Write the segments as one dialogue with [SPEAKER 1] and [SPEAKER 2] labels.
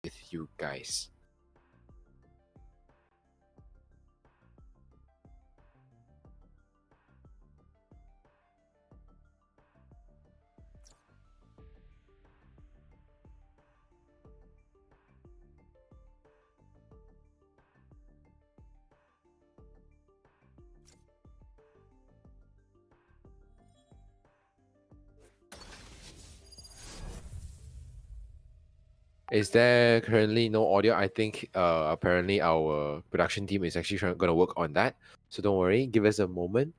[SPEAKER 1] with you guys. Is there currently no audio? I think apparently our production team is actually going to work on that. So don't worry, give us a moment.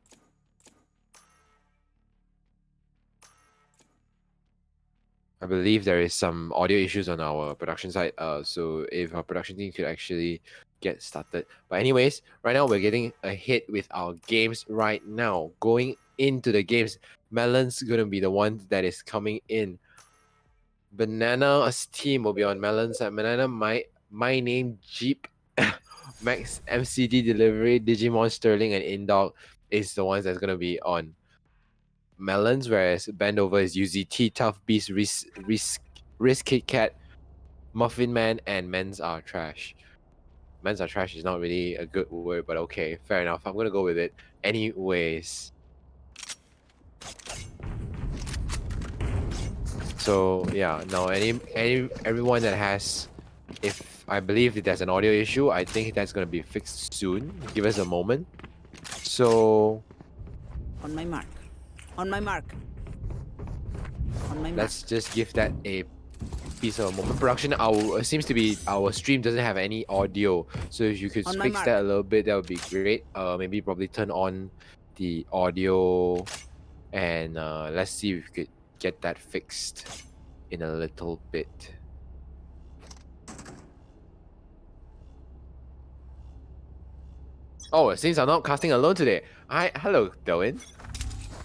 [SPEAKER 1] I believe there is some audio issues on our production side. So if our production team could actually get started. But anyways, right now we're getting ahead with our games right now. Going into the games, Mel0ns gonna be the one that is coming in. Banana's team will be on Mel0ns and Banana, my name Jeep, Max MCD Delivery, Digimon Sterling, and Indog is the ones that's gonna be on Mel0ns, whereas Bendova is UZT, Tough Beast, Risk Kit Kat, Muffin Man, and Men's Are Trash. Men's Are Trash is not really a good word, but okay, fair enough. I'm gonna go with it. Anyways. So yeah, now everyone that has, if I believe there's an audio issue, I think that's gonna be fixed soon. Give us a moment. So
[SPEAKER 2] on my mark. On my mark. On my mark.
[SPEAKER 1] Let's just give that a piece of a moment. Production, seems to be our stream doesn't have any audio, so if you could fix that a little bit, that would be great. Maybe probably turn on the audio, and let's see if we could get that fixed in a little bit. Oh, it seems I'm not casting alone today. Hello, Darwin.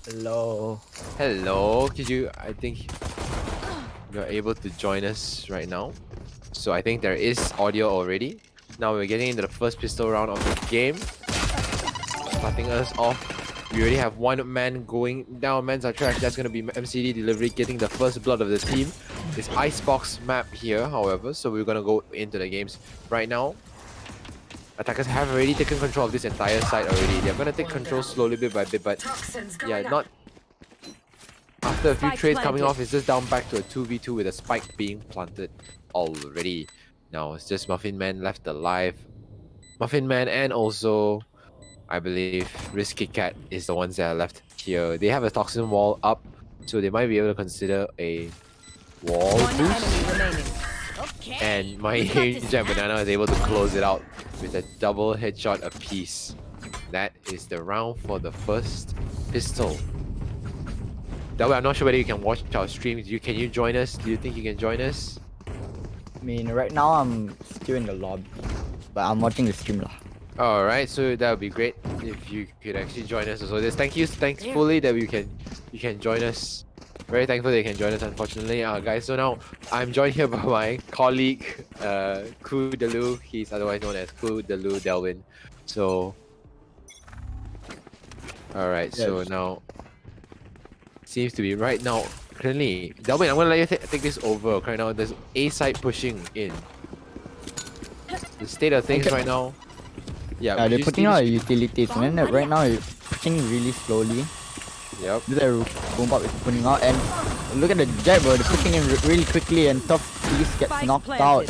[SPEAKER 3] Hello.
[SPEAKER 1] Hello. I think you're able to join us right now. So I think there is audio already. Now we're getting into the first pistol round of the game. Starting us off, we already have one man going down. Men's Are Trash. That's going to be MCD Delivery getting the first blood of the team. It's Icebox map here, however, so we're going to go into the games right now. Attackers have already taken control of this entire side already. They're going to take control slowly bit by bit, but yeah, not... After a few trades coming off, it's just down back to a 2v2 with a spike being planted already. Now it's just Muffin Man left alive. Muffin Man and also, I believe, Risk Kit Kat is the ones that are left here. They have a toxin wall up, so they might be able to consider a wall boost. And my Ninja and Banana is able to close it out with a double headshot apiece. That is the round for the first pistol. That way, I'm not sure whether you can watch our stream. Can you join us? Do you think you can join us?
[SPEAKER 3] I mean, right now I'm still in the lobby, but I'm watching the stream.
[SPEAKER 1] Alright, so that would be great if you could actually join us. So thankfully that you can join us. Very thankful that you can join us, unfortunately. Guys, so now I'm joined here by my colleague, Kudelu. He's otherwise known as Kudelu Delwin. So, alright, yes. So now seems to be right now currently Delwin, I'm gonna let you take this over. Right now there's A side pushing in. The state of things right now.
[SPEAKER 3] Yeah, they're putting out utilities, and then right now it's pushing really slowly.
[SPEAKER 1] Yep.
[SPEAKER 3] The boom up is putting out, and look at the jet, bro. They're pushing in really quickly, and Tough Beast gets knocked out.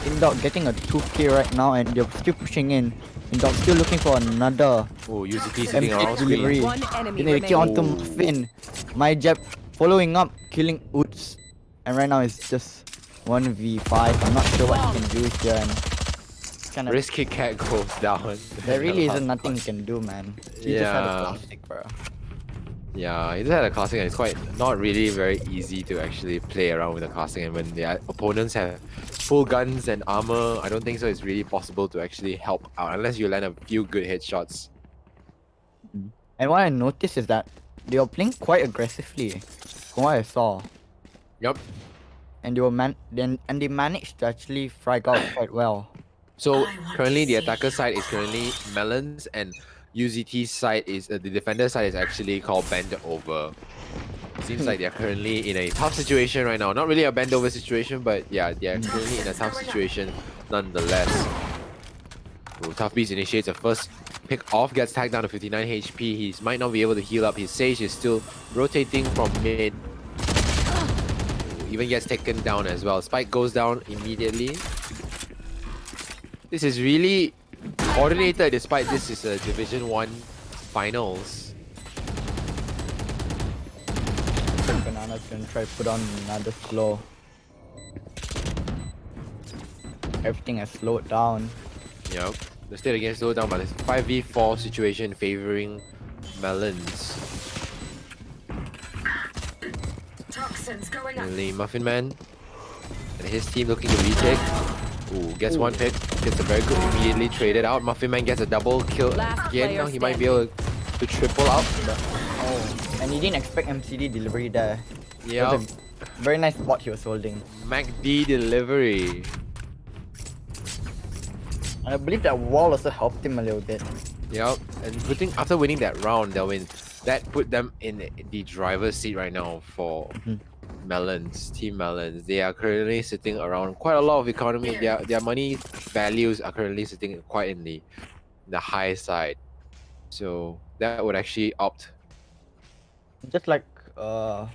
[SPEAKER 3] Indog getting a 2k right now, and they're still pushing in. Indog still looking for another
[SPEAKER 1] UZT sitting around
[SPEAKER 3] delivery. Then they kill onto Muffin. My Jeb following up, killing Oots. And right now it's just 1v5. I'm not sure what he can do here. And kind of
[SPEAKER 1] Risk Kit Kat goes down.
[SPEAKER 3] There really isn't nothing he can do, man. He just had a classic, bro.
[SPEAKER 1] Yeah, he just had a classic, and it's quite not really very easy to actually play around with the classic. And when the opponents have full guns and armor, I don't think so it's really possible to actually help out unless you land a few good headshots.
[SPEAKER 3] And what I noticed is that they were playing quite aggressively, from what I saw.
[SPEAKER 1] Yep.
[SPEAKER 3] And they managed to actually frag out quite well.
[SPEAKER 1] So currently the attacker side is currently Mel0ns, and UZT's side is the defender side is actually called Bendova. Seems like they're currently in a tough situation right now. Not really a Bendova situation, but yeah, they're currently in a tough situation nonetheless. Ooh, Tough Beast initiates a first pick off, gets tagged down to 59 HP. He might not be able to heal up. His Sage is still rotating from mid. Ooh, even gets taken down as well. Spike goes down immediately. This is really coordinated despite this is a Division 1 finals.
[SPEAKER 3] Banana's gonna try to put on another slow. Everything has slowed down.
[SPEAKER 1] Yep. The state again slowed down, but it's 5v4 situation favoring Mel0ns.
[SPEAKER 4] Toxins going up.
[SPEAKER 1] Only Muffin Man and his team looking to retake. Ooh, gets one pick, gets a very good immediately traded out. Muffin Man gets a double kill
[SPEAKER 2] Last
[SPEAKER 1] again.
[SPEAKER 2] player
[SPEAKER 1] Now he might be able to triple up.
[SPEAKER 3] Oh, and he didn't expect MCD delivery there.
[SPEAKER 1] Yeah,
[SPEAKER 3] It was a very nice spot he was holding.
[SPEAKER 1] MacD delivery.
[SPEAKER 3] And I believe that wall also helped him a little bit.
[SPEAKER 1] Yep, and after winning that round, that put them in the driver's seat right now for Mel0ns, Team Mel0ns. They are currently sitting around quite a lot of economy. Their money values are currently sitting quite in the high side. So that would actually opt.
[SPEAKER 3] Just like from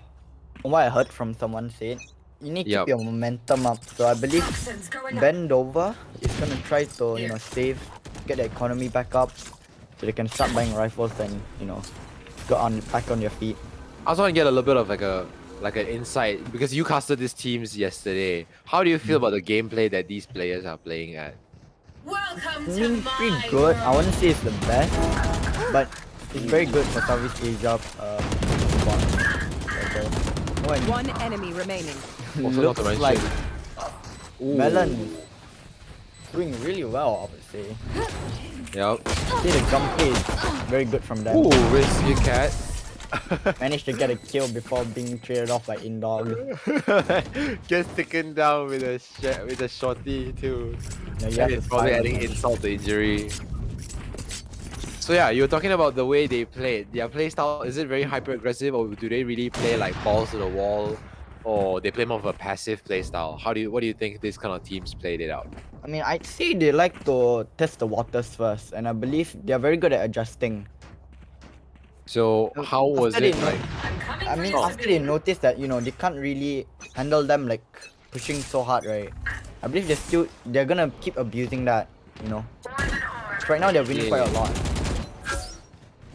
[SPEAKER 3] what I heard from someone said, you need to
[SPEAKER 1] Yep.
[SPEAKER 3] keep your momentum up. So I believe
[SPEAKER 4] Toxins going up.
[SPEAKER 3] Bendova is gonna try to save, get the economy back up, so they can start buying rifles and go back on their feet.
[SPEAKER 1] I also want to get a little bit of like an insight because you casted these teams yesterday. How do you feel about the gameplay that these players are playing at?
[SPEAKER 4] Welcome
[SPEAKER 3] I
[SPEAKER 4] to
[SPEAKER 3] mean, pretty
[SPEAKER 4] my
[SPEAKER 3] good. I wouldn't say it's the best, but it's very good for Southeast Asia. Oh, and
[SPEAKER 2] One enemy remaining.
[SPEAKER 1] Also not to
[SPEAKER 3] looks
[SPEAKER 1] mention-
[SPEAKER 3] like
[SPEAKER 1] Ooh.
[SPEAKER 3] Melon doing really well, I would say.
[SPEAKER 1] Yep.
[SPEAKER 3] See the gunplay is very good from them.
[SPEAKER 1] Ooh, risky cat.
[SPEAKER 3] Managed to get a kill before being traded off by Indog.
[SPEAKER 1] Gets taken down with a shorty too.
[SPEAKER 3] Yeah, you
[SPEAKER 1] And
[SPEAKER 3] have to
[SPEAKER 1] it's probably
[SPEAKER 3] spy
[SPEAKER 1] adding
[SPEAKER 3] them.
[SPEAKER 1] insult to injury. So yeah, you were talking about the way they play. Their play style, is it very hyper aggressive or do they really play like balls to the wall? Or they play more of a passive play style? What do you think these kind of teams played it out?
[SPEAKER 3] I mean, I'd say they like to test the waters first, and I believe they're very good at adjusting.
[SPEAKER 1] So how was
[SPEAKER 3] After
[SPEAKER 1] it
[SPEAKER 3] they know-
[SPEAKER 1] like?
[SPEAKER 4] I'm coming
[SPEAKER 3] I
[SPEAKER 4] for
[SPEAKER 3] mean,
[SPEAKER 4] you,
[SPEAKER 3] after they notice that they can't really handle them like pushing so hard, right? I believe they're gonna keep abusing that. So right now they're winning quite a lot.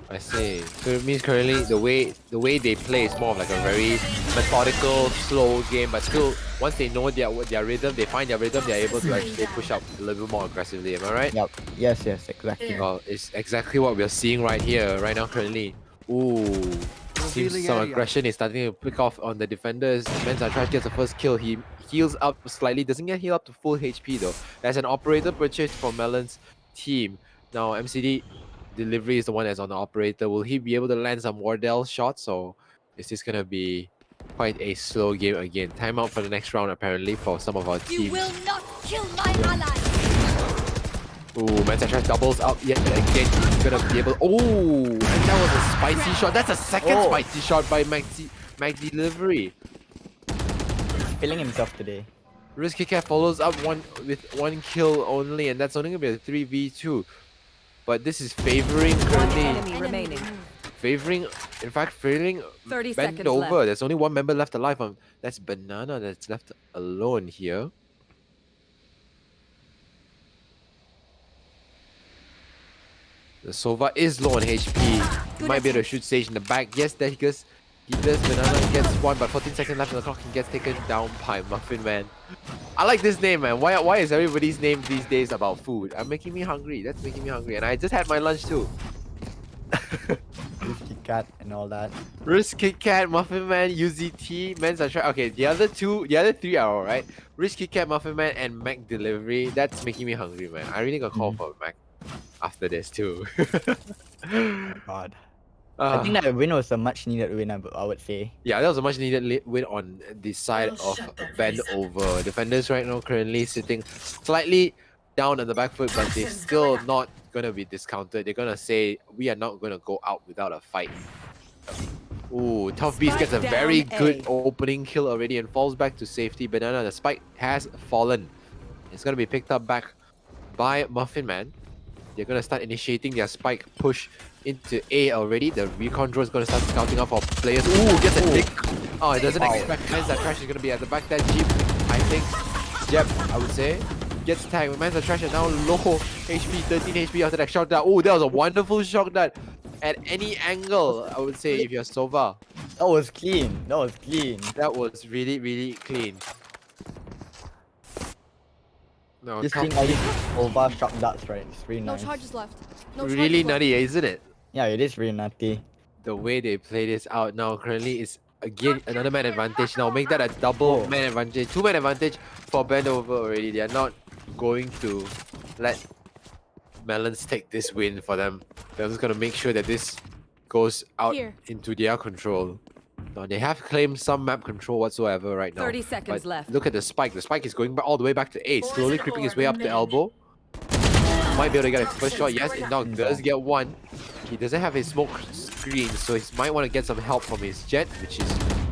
[SPEAKER 1] I see. So it means currently the way they play is more of like a very methodical, slow game, but still once they know their rhythm, they find their rhythm, they're able to actually push up a little bit more aggressively. Am I right?
[SPEAKER 3] Yep. Yes, exactly.
[SPEAKER 1] Well, it's exactly what we're seeing right now currently. Ooh. Seems some aggression is starting to pick off on the defenders. Mel0ns Trash gets the first kill. He heals up slightly, doesn't get healed up to full HP though. There's an operator purchased for Mel0ns team. Now MCD delivery is the one that's on the operator. Will he be able to land some Wardell shots or is this gonna be quite a slow game again? Timeout for the next round apparently for some of our
[SPEAKER 5] You
[SPEAKER 1] teams.
[SPEAKER 5] will not kill my ally.
[SPEAKER 1] Ooh, Mel0ns Trash doubles up yet again. He's gonna be able. Oh, and that was a spicy shot. That's a second spicy shot by Mag Delivery.
[SPEAKER 3] Feeling himself today.
[SPEAKER 1] Risky Cat follows up with one kill only, and that's only gonna be a 3v2. But this is favoring
[SPEAKER 2] One
[SPEAKER 1] currently,
[SPEAKER 2] enemy remaining.
[SPEAKER 1] favoring
[SPEAKER 2] 30 seconds
[SPEAKER 1] Bendova.
[SPEAKER 2] left.
[SPEAKER 1] There's only one member left alive. That's Banana that's left alone here. The Sova is low on HP. He might be able to shoot Sage in the back. Yes, there he goes. He does. Banana gets one, but 14 seconds left on the clock and gets taken down by Muffin Man. I like this name, man. Why is everybody's name these days about food? I'm making me hungry. That's making me hungry. And I just had my lunch too.
[SPEAKER 3] Risky Cat and all that.
[SPEAKER 1] Risk Kit Kat, Muffin Man, UZT, Mel0ns are trying. Okay, the other three are alright. Risk Kit Kat, Muffin Man, and Mac Delivery. That's making me hungry, man. I really got call for Mac after this too.
[SPEAKER 3] God. I think that win was a much needed win, I would say.
[SPEAKER 1] Yeah, that was a much needed win on the side of Bendova. Defenders right now currently sitting slightly down on the back foot, but they're still not gonna be discounted. They're gonna say we are not gonna go out without a fight. Ooh, Tough Beast gets a
[SPEAKER 2] Spike
[SPEAKER 1] very
[SPEAKER 2] down
[SPEAKER 1] good
[SPEAKER 2] A.
[SPEAKER 1] opening kill already and falls back to safety. Banana, the spike has fallen. It's gonna be picked up back by Muffin Man. They're gonna start initiating their spike push into A already. The recon drone is gonna start scouting out for players. Ooh, gets a nick. Oh, it doesn't expect Men's Trash is gonna be at the back. That Jeep, I think, Jeb, I would say, gets tagged. Men's Trash are now low HP, 13 HP after that shot dart. Oh, that was a wonderful shot dart. At any angle, I would say, if you're Sova,
[SPEAKER 3] That was clean. That was clean.
[SPEAKER 1] that was really, really clean. No,
[SPEAKER 3] Just
[SPEAKER 1] Tough
[SPEAKER 3] seeing all
[SPEAKER 1] Beast,
[SPEAKER 3] these over shot darts, right? It's really
[SPEAKER 5] No
[SPEAKER 3] nice.
[SPEAKER 5] charges left. No
[SPEAKER 1] really
[SPEAKER 5] charges left.
[SPEAKER 1] nutty, isn't it?
[SPEAKER 3] Yeah, it is really nutty.
[SPEAKER 1] The way they play this out now currently is again another man advantage. Now make that a double man advantage, 2-man advantage for Bendova already. They are not going to let Mel0ns take this win for them. They're just gonna make sure that this goes out
[SPEAKER 5] Here.
[SPEAKER 1] into their control. Now they have claimed some map control whatsoever right now.
[SPEAKER 2] 30 seconds
[SPEAKER 1] but
[SPEAKER 2] left.
[SPEAKER 1] Look at the spike. The spike is going back all the way back to A, slowly
[SPEAKER 4] Poison
[SPEAKER 1] creeping his
[SPEAKER 4] orb
[SPEAKER 1] way up the
[SPEAKER 4] remaining.
[SPEAKER 1] elbow. Might be able to get a first shot. Yes,
[SPEAKER 4] Toxins
[SPEAKER 1] Indog does get one. He doesn't have his smoke screen, so he might want to get some help from his jet, which is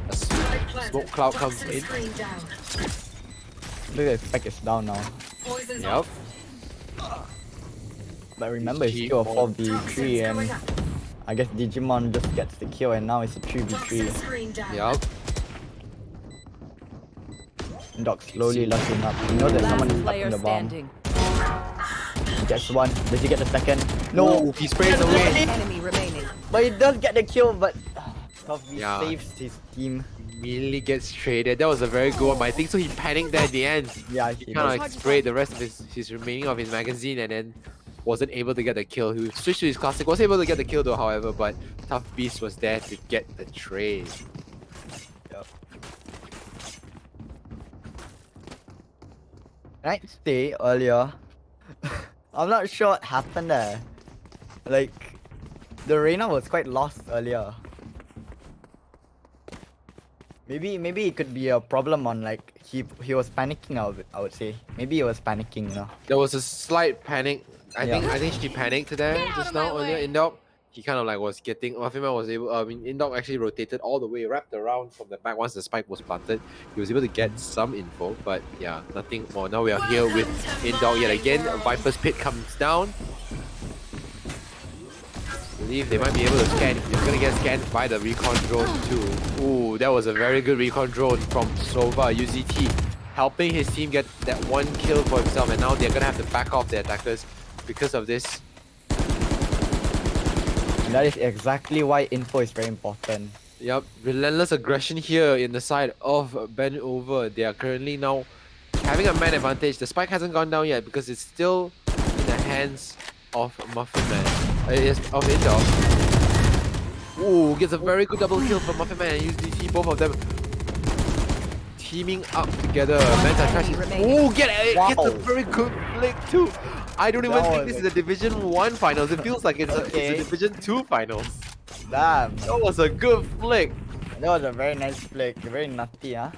[SPEAKER 1] a
[SPEAKER 4] Spike planted.
[SPEAKER 1] smoke cloud comes
[SPEAKER 4] Toxin
[SPEAKER 1] in.
[SPEAKER 4] screen down.
[SPEAKER 3] Look at the spec is down now.
[SPEAKER 4] Poison's
[SPEAKER 1] Yep.
[SPEAKER 4] off.
[SPEAKER 3] But remember, it's
[SPEAKER 1] G
[SPEAKER 3] still a
[SPEAKER 1] on.
[SPEAKER 3] 4v3
[SPEAKER 4] Toxins
[SPEAKER 3] and
[SPEAKER 4] going up.
[SPEAKER 3] I guess Digimon just gets the kill and now it's a 3v3.
[SPEAKER 4] Toxin screen down.
[SPEAKER 1] Yep.
[SPEAKER 3] Doc slowly locking up. You know there's someone
[SPEAKER 2] Last
[SPEAKER 3] stuck
[SPEAKER 2] player
[SPEAKER 3] in the bomb.
[SPEAKER 2] standing.
[SPEAKER 3] He gets one. Does he get the second? No!
[SPEAKER 1] Ooh, he sprays away.
[SPEAKER 2] Enemy remaining.
[SPEAKER 3] But he does get the kill, but Toughy
[SPEAKER 1] Yeah.
[SPEAKER 3] saves his team.
[SPEAKER 1] Immediately gets traded. That was a very good one, but I think so he panicked there at the end.
[SPEAKER 3] Yeah,
[SPEAKER 1] He
[SPEAKER 3] he
[SPEAKER 1] kind of
[SPEAKER 3] does.
[SPEAKER 1] like sprayed the rest of his remaining of his magazine and then wasn't able to get the kill. He switched to his classic, was able to get the kill though, however, but Tough Beast was there to get the trade.
[SPEAKER 3] Yep. Can I stay earlier? I'm not sure what happened there. Like, the Reyna was quite lost earlier. Maybe it could be a problem on like he was panicking. I would say maybe he was panicking. You know.
[SPEAKER 1] There was a slight panic.
[SPEAKER 3] Yeah.
[SPEAKER 1] I think she panicked there
[SPEAKER 5] Get out
[SPEAKER 1] just
[SPEAKER 5] of my
[SPEAKER 1] now earlier.
[SPEAKER 5] way.
[SPEAKER 1] Indog, he kind of like was getting. Muffin Man was able. Indog actually rotated all the way, wrapped around from the back once the spike was planted. He was able to get some info, but yeah, nothing more. Now we are here with Indog yet again. Viper's Pit comes down. I believe they might be able to scan. He's gonna get scanned by the recon drone too. Ooh, that was a very good recon drone from Sova UZT, helping his team get that one kill for himself. And now they're gonna have to back off their attackers because of this.
[SPEAKER 3] And that is exactly why info is very important.
[SPEAKER 1] Yep, relentless aggression here in the side of Bendova. They are currently now having a man advantage. The spike hasn't gone down yet because it's still in the hands of Muffin Man. Yes, of Indog. Ooh, gets a very good double kill from Muffin Man and UZT. Both of them teaming up together. Manta Trash. Ooh, gets a very good flick too. I don't even think this is a Division 1 finals. It feels like it's a Division 2 finals.
[SPEAKER 3] Damn,
[SPEAKER 1] That was a good flick.
[SPEAKER 3] that was a very nice flick. Very nutty, huh?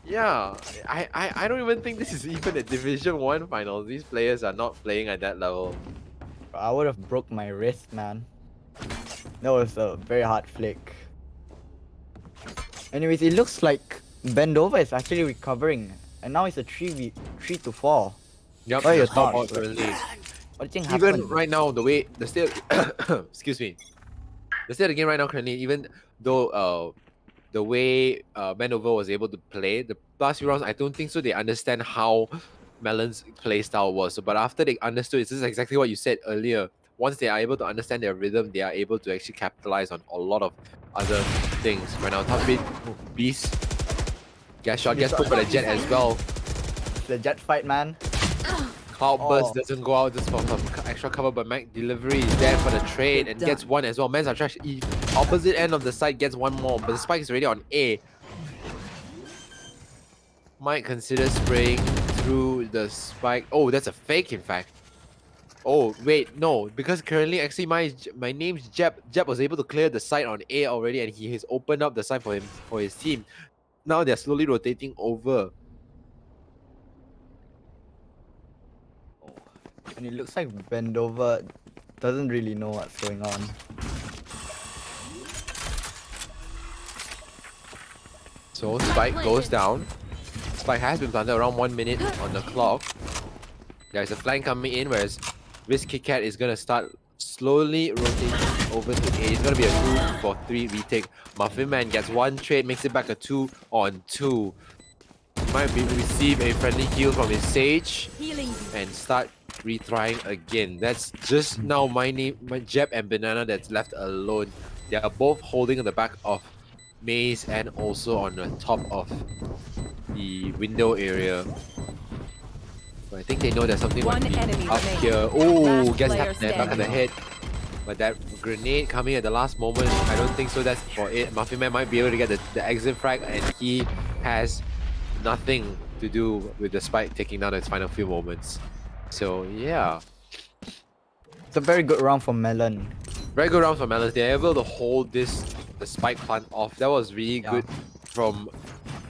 [SPEAKER 1] Yeah, I don't even think this is even a Division 1 finals. These players are not playing at that level.
[SPEAKER 3] I would have broke my wrist, man. That was a very hard flick. Anyways, it looks like Bendova is actually recovering, and now it's a 3-4.
[SPEAKER 1] Yep,
[SPEAKER 3] Oh, you're
[SPEAKER 1] that's not
[SPEAKER 3] not.
[SPEAKER 1] currently.
[SPEAKER 3] What do you think
[SPEAKER 1] Even
[SPEAKER 3] happened?
[SPEAKER 1] right now, the way the state, excuse me, the state of the game right now currently, even though the way Bendova was able to play the last few rounds, I don't think so. They understand how Mel0ns' playstyle was. So, but after they understood, this is exactly what you said earlier. Once they are able to understand their rhythm, they are able to actually capitalize on a lot of other things. Right now, top mid, Beast, gas shot, gets put for the jet as well.
[SPEAKER 3] The jet fight, man.
[SPEAKER 1] Cloudburst doesn't go out just for some extra cover, but Mac Delivery is there for the trade and gets one as well. Mel0ns Trash, opposite end of the site, gets one more, but the spike is already on A. Might consider spraying through the spike. Oh, that's a fake, in fact. Oh, wait, no, because currently, actually, my name's Jeb. Jeb was able to clear the site on A already, and he has opened up the site for his team. Now they're slowly rotating over.
[SPEAKER 3] And it looks like Bendova doesn't really know what's going on.
[SPEAKER 1] So Spike goes down. Spike has been planted around 1 minute on the clock. There's a flank coming in, whereas Risk Kit Kat is gonna start slowly rotating over to A. It's gonna be a 2 for 3 retake. Muffin Man gets one trade, makes it back a 2 on 2. Might be receive a friendly heal from his Sage
[SPEAKER 5] Healing.
[SPEAKER 1] and start retrying again. That's just now my Jeb and Banana that's left alone. They are both holding on the back of Maze and also on the top of the window area. But I think they know that something
[SPEAKER 5] One
[SPEAKER 1] might be
[SPEAKER 5] enemy
[SPEAKER 1] up
[SPEAKER 5] remaining.
[SPEAKER 1] here. Oh,
[SPEAKER 5] Last
[SPEAKER 1] gets
[SPEAKER 5] player
[SPEAKER 1] tapped in the back of the
[SPEAKER 5] standing.
[SPEAKER 1] head. But that grenade coming at the last moment, I don't think so. That's for it. Muffin Man might be able to get the exit frag, and he has nothing to do with the Spike taking down its final few moments. So yeah,
[SPEAKER 3] It's a very good round for Melon.
[SPEAKER 1] very good round for Mel0ns. They're able to hold the Spike plant off. That was really
[SPEAKER 3] Yeah.
[SPEAKER 1] good from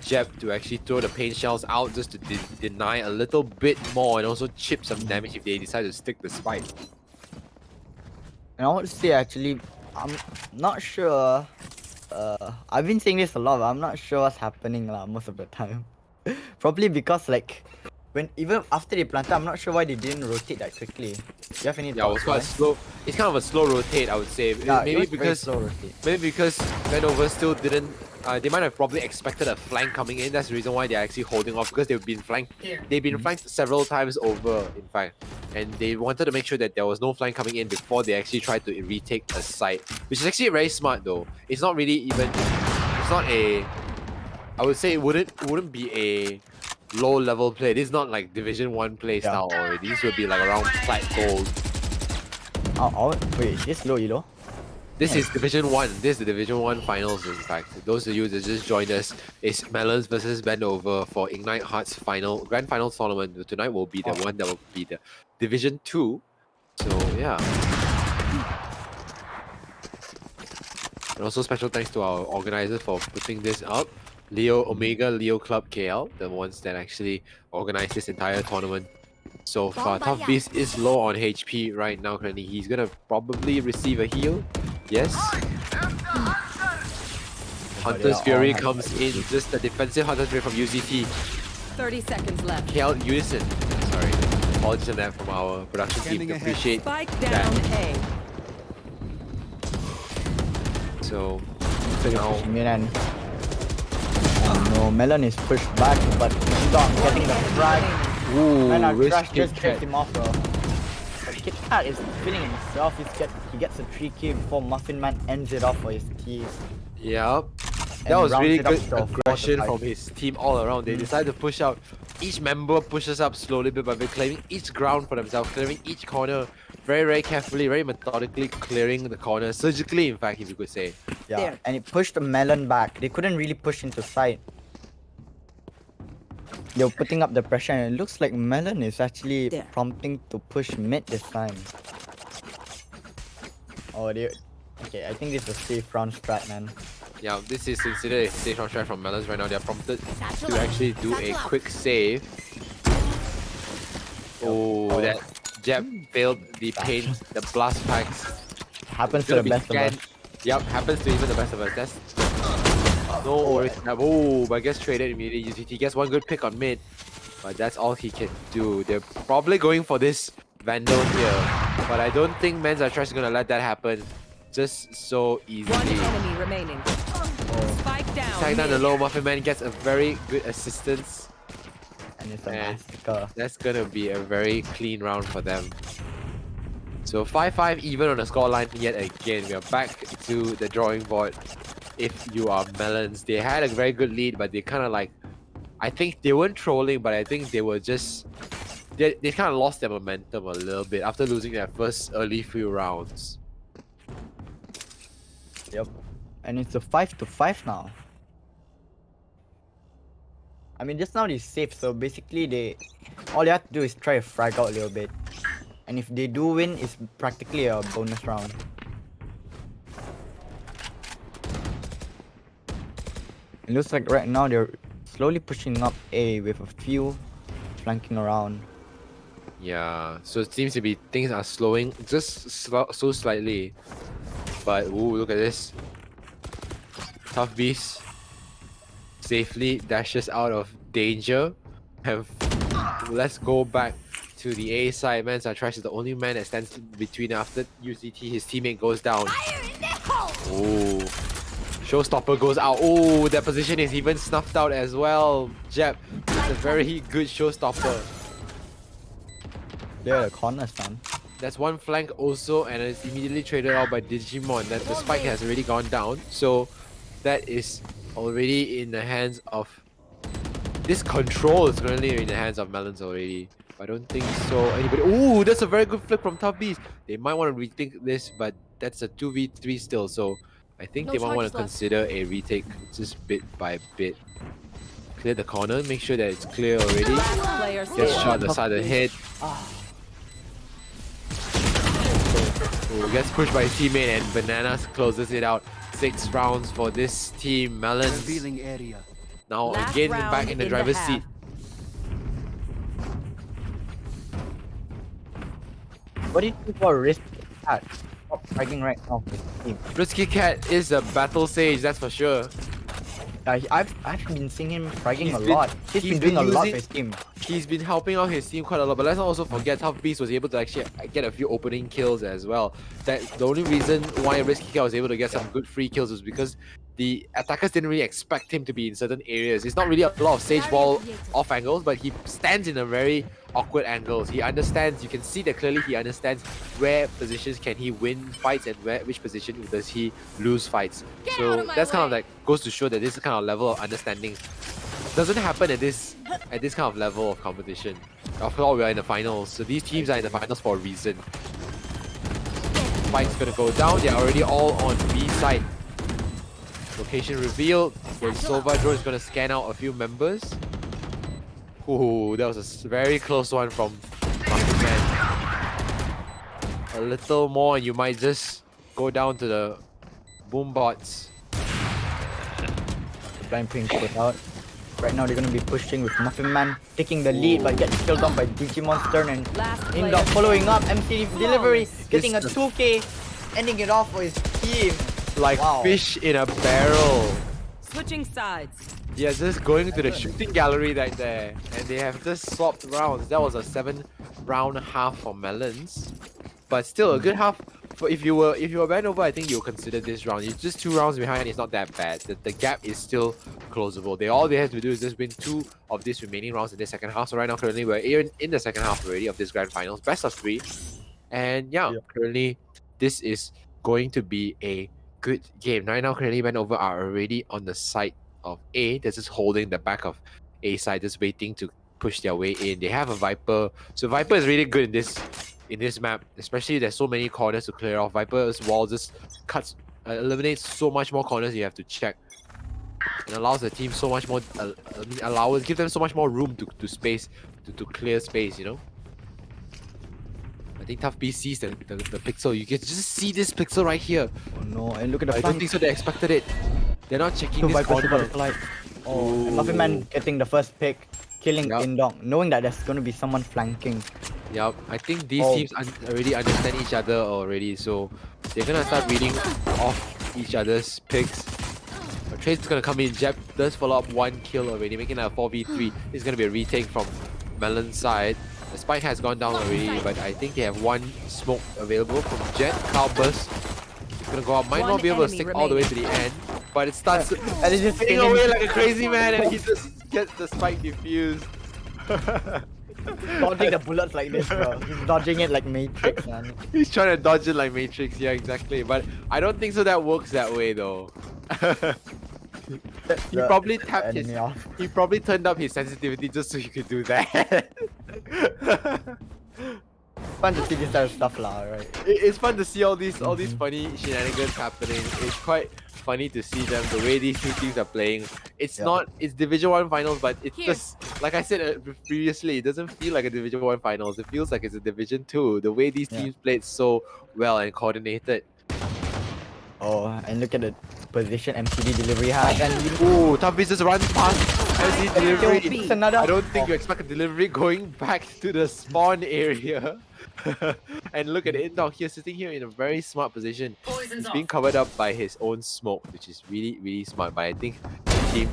[SPEAKER 1] Jeb to actually throw the paint shells out just to deny a little bit more and also chip some damage if they decide to stick the Spike.
[SPEAKER 3] And I would say actually, I'm not sure. I've been saying this a lot, but I'm not sure what's happening most of the time. Probably because like, even after they planted, I'm not sure why they didn't rotate that quickly. Do you have any
[SPEAKER 1] Yeah, it was
[SPEAKER 3] thoughts?
[SPEAKER 1] quite slow. It's kind of a slow rotate, I would say.
[SPEAKER 3] Yeah, it
[SPEAKER 1] Maybe
[SPEAKER 3] was very
[SPEAKER 1] because
[SPEAKER 3] slow rotate.
[SPEAKER 1] Bendova still didn't. They might have probably expected a flank coming in. That's the reason why they're actually holding off, because they've been flanked.
[SPEAKER 4] Here.
[SPEAKER 1] They've been flanked several times over, in fact, and they wanted to make sure that there was no flank coming in before they actually tried to retake a site, which is actually very smart though. It's not really even. It's not a. I would say it wouldn't be a low level play. This is not like Division 1 play
[SPEAKER 3] Yeah.
[SPEAKER 1] style already. This would be like around plat gold.
[SPEAKER 3] Wait, this low elo?
[SPEAKER 1] This is Division 1. This is the Division 1 finals, in fact. Those of you that just joined us, it's Mel0ns versus Bendova for Ignite Hearts grand finals tournament. Tonight will be the one that will be the Division 2. So yeah. And also special thanks to our organizers for putting this up. Leo Club KL, the ones that actually organized this entire tournament. So far, Tough Beast is low on HP right now currently. He's gonna probably receive a heal. Yes. Hunter's Fury comes in. Just the defensive Hunter's Fury from UZT.
[SPEAKER 5] 30 seconds left.
[SPEAKER 1] KL Unison. Sorry. Apologies on that from our production team.
[SPEAKER 6] Scanning ahead.
[SPEAKER 1] Appreciate
[SPEAKER 5] Spike
[SPEAKER 1] that.
[SPEAKER 5] down A.
[SPEAKER 1] So
[SPEAKER 3] Now,
[SPEAKER 1] now
[SPEAKER 3] no, Melon is pushed back, but he's not getting the frag.
[SPEAKER 1] ooh,
[SPEAKER 3] Man,
[SPEAKER 1] risk
[SPEAKER 3] Trash just
[SPEAKER 1] Kit
[SPEAKER 3] takes
[SPEAKER 1] Kat.
[SPEAKER 3] him off, bro. But Kit Kat is feeling himself. He gets a 3K before Muffin Man ends it off for his team.
[SPEAKER 1] Yep.
[SPEAKER 3] And
[SPEAKER 1] That was
[SPEAKER 3] rounds
[SPEAKER 1] really
[SPEAKER 3] it up
[SPEAKER 1] good
[SPEAKER 3] to a 4 to
[SPEAKER 1] aggression
[SPEAKER 3] 5.
[SPEAKER 1] from his team all around. They decided to push out. Each member pushes up slowly bit by bit, claiming each ground for themselves, clearing each corner very, very carefully, very methodically clearing the corner, surgically, in fact, if you could say.
[SPEAKER 3] Yeah,
[SPEAKER 2] There.
[SPEAKER 3] and it pushed the Melon back. They couldn't really push into side. They were putting up the pressure, and it looks like Melon is actually
[SPEAKER 2] There.
[SPEAKER 3] prompting to push mid this time. Oh, they. Okay, I think this is a safe round strat, man.
[SPEAKER 1] Yeah, this is considered a safe round strat from Mel0ns right now. They're prompted
[SPEAKER 5] Satchel
[SPEAKER 1] to
[SPEAKER 5] out.
[SPEAKER 1] actually do a
[SPEAKER 5] Satchel out.
[SPEAKER 1] quick save. Oh, that Jeb failed the paint, the blast packs.
[SPEAKER 3] Happens to
[SPEAKER 1] Gonna
[SPEAKER 3] the
[SPEAKER 1] be
[SPEAKER 3] best of us.
[SPEAKER 1] scanned. Yep, happens to even the best of us. That's no worries. Oh, but gets traded immediately. He gets one good pick on mid, but that's all he can do. They're probably going for this Vandal here, but I don't think Men's are Trash is gonna let that happen just so easily.
[SPEAKER 5] One enemy remaining. Spike down.
[SPEAKER 1] Tag down the
[SPEAKER 5] mid.
[SPEAKER 1] low. Muffin Man gets a very good assistance.
[SPEAKER 3] And it's a
[SPEAKER 1] And-
[SPEAKER 3] massacre.
[SPEAKER 1] That's gonna be a very clean round for them. So 5-5 even on the scoreline yet again. We are back to the drawing board. If you are Mel0ns, they had a very good lead, but they kind of like, I think they weren't trolling, but I think they were just, they kind of lost their momentum a little bit after losing their first early few rounds.
[SPEAKER 3] Yep. And it's a 5-5 now. I mean, just now they safe, so basically all they have to do is try to frag out a little bit. And if they do win, it's practically a bonus round. It looks like right now they're slowly pushing up A with a few flanking around.
[SPEAKER 1] Yeah, so it seems to be things are slowing just so slightly. But ooh, look at this. Tough Beast safely dashes out of danger. And let's go back to the A side. Mel0ns Trash is the only man that stands between after UCT. His teammate goes down. Oh, Showstopper goes out. Oh, that position is even snuffed out as well. Jeb, it's a very good Showstopper.
[SPEAKER 3] There, the corner son.
[SPEAKER 1] That's one flank also, and it's immediately traded out by Digimon. That the spike has already gone down, so that is already in the hands of. This control is currently in the hands of Mel0ns already. I don't think so. Anybody? Ooh, that's a very good flip from Tough Beast. They might want to rethink this, but that's a 2v3 still, so I think they might want to consider a retake just bit by bit. Clear the corner, make sure that it's clear already.
[SPEAKER 5] Last player
[SPEAKER 1] Gets
[SPEAKER 5] standing.
[SPEAKER 1] shot on the side of the head. Ooh, gets pushed by his teammate, and Bananas closes it out. 6 rounds for this team. Mel0ns
[SPEAKER 6] Revealing area.
[SPEAKER 1] now
[SPEAKER 5] Last
[SPEAKER 1] again
[SPEAKER 5] round
[SPEAKER 1] back in the
[SPEAKER 5] in the
[SPEAKER 1] driver's
[SPEAKER 5] half.
[SPEAKER 1] seat.
[SPEAKER 3] What do you think about Risk Cat? Stop fragging right now for his team.
[SPEAKER 1] Risky Cat is a battle sage, that's for sure.
[SPEAKER 3] I've been seeing him fragging a
[SPEAKER 1] Been-
[SPEAKER 3] lot. He's been doing a lot for
[SPEAKER 1] using-
[SPEAKER 3] his team.
[SPEAKER 1] He's been helping out his team quite a lot, but let's not also forget Tough Beast was able to actually get a few opening kills as well. That the only reason why Risky Cat was able to get some good free kills was because the attackers didn't really expect him to be in certain areas. It's not really a lot of sage ball off angles, but he stands in a very awkward angles. He understands, you can see that clearly he understands where positions can he win fights and which position does he lose fights. So that's kind of like goes to show that this kind of level of understanding doesn't happen at this kind of level of competition. After all, we are in the finals, so these teams are in the finals for a reason. Spike's gonna go down. They're already all on B side. Location revealed. The Sova drone is gonna scan out a few members. Ooh, that was a very close one from Muffin Man. A little more, and you might just go down to the boom bots.
[SPEAKER 3] Blind Pink put out. Right now they're gonna be pushing with Muffin Man taking the lead, but gets killed off by Digimonster and
[SPEAKER 5] Last player
[SPEAKER 3] Indok following up. MC delivery,
[SPEAKER 5] Flawless.
[SPEAKER 3] getting a
[SPEAKER 1] This-
[SPEAKER 3] 2K, ending it off for his team.
[SPEAKER 1] Like
[SPEAKER 3] Wow.
[SPEAKER 1] fish in a barrel.
[SPEAKER 5] Switching sides.
[SPEAKER 1] Yeah, just going to the shooting gallery right there, and they have just swapped rounds. That was a 7-round half for Mel0ns, but still a good half. For if you were Bendova, I think you'll consider this round. You're just 2 rounds behind. It's not that bad. The gap is still closable. All they have to do is just win 2 of these remaining rounds in the second half. So right now, currently we're in the second half already of this grand finals, best of 3, and yeah, currently this is going to be a good game. Right now, currently Bendova are already on the side of A. They're just holding the back of A side, just waiting to push their way in. They have a Viper, so Viper is really good in this map, especially there's so many corners to clear off. Viper's wall just eliminates so much more corners you have to check, and allows the team so much more give them so much more room to space to clear space, you know. I think Tough Beast sees the pixel. You can just see this pixel right here.
[SPEAKER 3] Oh no, and look at the
[SPEAKER 1] I don't
[SPEAKER 3] flank.
[SPEAKER 1] think so. They expected it. They're not checking
[SPEAKER 3] Two
[SPEAKER 1] this
[SPEAKER 3] Vipers
[SPEAKER 1] corner.
[SPEAKER 3] got flight. Oh, and Muffin Man getting the first pick, killing
[SPEAKER 1] Yup.
[SPEAKER 3] Indok, knowing that there's gonna be someone flanking.
[SPEAKER 1] Yep, I think these
[SPEAKER 3] Oh.
[SPEAKER 1] teams already understand each other already, so they're gonna start reading off each other's picks. A trade's gonna come in. Jeb does follow up 1 kill already, making that a 4v3. It's gonna be a retake from Mel0ns' side. The spike has gone down already, but I think they have 1 smoke available from Jet. Cloudburst is gonna go up. Might not
[SPEAKER 5] One
[SPEAKER 1] be able to
[SPEAKER 5] enemy
[SPEAKER 1] stick all the way to the end, but it starts
[SPEAKER 3] And it's just
[SPEAKER 1] spinning
[SPEAKER 3] spinning.
[SPEAKER 1] away like a crazy man, and he just gets the spike defused.
[SPEAKER 3] Dodging the bullets like this, bro. He's dodging it like Matrix, man.
[SPEAKER 1] He's trying to dodge it like Matrix, yeah, exactly. But I don't think so that works that way though. He
[SPEAKER 3] The
[SPEAKER 1] probably tapped his.
[SPEAKER 3] enemy off.
[SPEAKER 1] He probably turned up his sensitivity just so he could do that.
[SPEAKER 3] Fun to see this type of stuff, lah, right?
[SPEAKER 1] It's fun to see all these funny shenanigans happening. It's quite funny to see them, the way these two teams are playing. It's it's Division 1 finals, but it's just like I said previously, it doesn't feel like a Division 1 finals. It feels like it's a Division 2. The way these teams played so well and coordinated.
[SPEAKER 3] Oh, and look at the position MCD delivery has, and
[SPEAKER 1] Ooh, Tough Beast just runs past MC delivery.
[SPEAKER 3] it's another.
[SPEAKER 1] I don't think you expect a delivery going back to the spawn area. And look at Indok here, sitting here in a very smart position.
[SPEAKER 4] Poison's
[SPEAKER 1] He's
[SPEAKER 4] off.
[SPEAKER 1] being covered up by his own smoke, which is really, really smart. But I think the team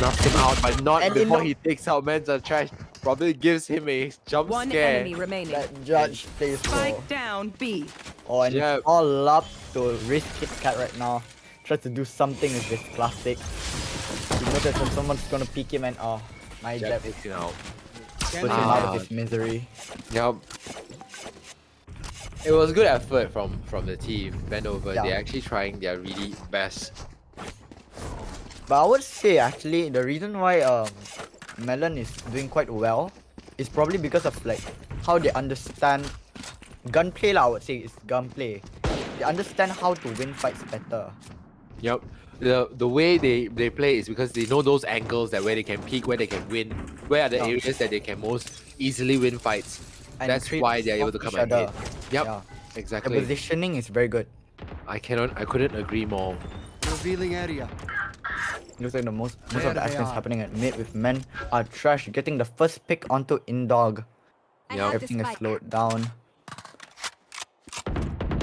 [SPEAKER 1] snuffs him out, but not
[SPEAKER 3] And
[SPEAKER 1] before he takes out Mel0ns trash. Probably gives him a jump
[SPEAKER 5] One
[SPEAKER 1] scare.
[SPEAKER 5] enemy remaining.
[SPEAKER 3] That judge plays well.
[SPEAKER 5] Spike down B.
[SPEAKER 3] Oh, and
[SPEAKER 1] Yeah.
[SPEAKER 3] it's all up to risk Kit Kat right now. Tries to do something with this classic. You notice when someone's gonna peek him and my
[SPEAKER 1] Jab
[SPEAKER 3] jab
[SPEAKER 1] takes him out.
[SPEAKER 3] puts him out of his misery.
[SPEAKER 1] Yep. It was good effort from the team. Bendova,
[SPEAKER 3] Yeah.
[SPEAKER 1] they're actually trying their really best.
[SPEAKER 3] But I would say actually the reason why Melon is doing quite well is probably because of like how they understand gunplay lah. I would say it's gunplay. They understand how to win fights better.
[SPEAKER 1] Yep. The way they play is because they know those angles that where they can peak, where they can win, where are the
[SPEAKER 3] Yeah.
[SPEAKER 1] areas that they can most easily win fights.
[SPEAKER 3] And
[SPEAKER 1] That's
[SPEAKER 3] trade
[SPEAKER 1] why they're able to
[SPEAKER 3] off
[SPEAKER 1] come
[SPEAKER 3] each other.
[SPEAKER 1] ahead. Yep.
[SPEAKER 3] Yeah. The
[SPEAKER 1] Exactly.
[SPEAKER 3] positioning is very good.
[SPEAKER 1] I couldn't agree more.
[SPEAKER 6] Revealing area.
[SPEAKER 3] Looks like most
[SPEAKER 6] There
[SPEAKER 3] of the
[SPEAKER 6] they
[SPEAKER 3] action is
[SPEAKER 6] are.
[SPEAKER 3] happening at mid with men are trash getting the first pick onto Indog.
[SPEAKER 1] Yep.
[SPEAKER 3] Everything is slowed down.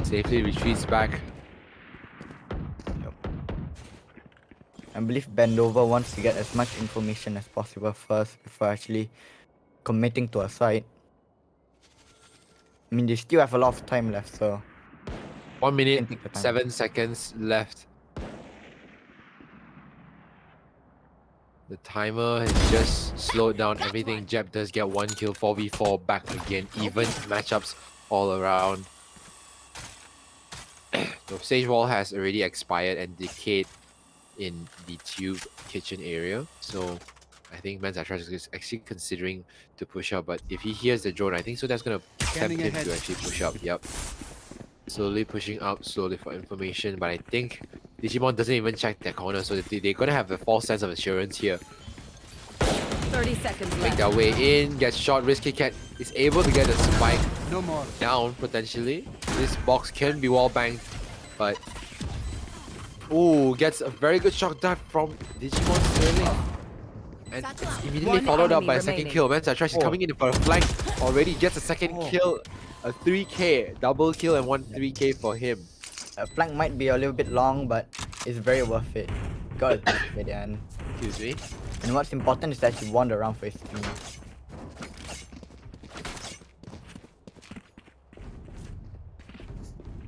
[SPEAKER 1] Safely retreats back.
[SPEAKER 3] I believe Bendova wants to get as much information as possible first before actually committing to a site. I mean, they still have a lot of time left, so
[SPEAKER 1] 1 minute,
[SPEAKER 3] Can take the time.
[SPEAKER 1] 7 seconds left. The timer has just slowed down everything. Jeb does get 1 kill, 4v4 back again. Even matchups all around. The stage wall has already expired and decayed in the tube kitchen area. So I think Mel0ns is actually considering to push up, but if he hears the drone, I think so that's gonna tempt
[SPEAKER 6] Scanning
[SPEAKER 1] him
[SPEAKER 6] ahead.
[SPEAKER 1] to actually push up. Yep. Slowly pushing up, slowly for information, but I think Digimon doesn't even check their corner, so they're gonna have a false sense of assurance here.
[SPEAKER 5] 30 seconds
[SPEAKER 1] Make
[SPEAKER 5] left.
[SPEAKER 1] their way in, get shot, Risky Cat is able to get a spike
[SPEAKER 6] No more.
[SPEAKER 1] down potentially. This box can be wall banged, but ooh, gets a very good shock dart from Digimon Sterling. And it's immediately
[SPEAKER 5] One
[SPEAKER 1] followed up
[SPEAKER 5] enemy
[SPEAKER 1] by a second
[SPEAKER 5] remaining.
[SPEAKER 1] kill. Mel0ns is coming in for a flank already, gets a second kill, a 3k, double kill and 3k for him.
[SPEAKER 3] flank might be a little bit long, but it's very worth it. Gotta do it at the end.
[SPEAKER 1] Excuse me.
[SPEAKER 3] And what's important is that he won the round for his team.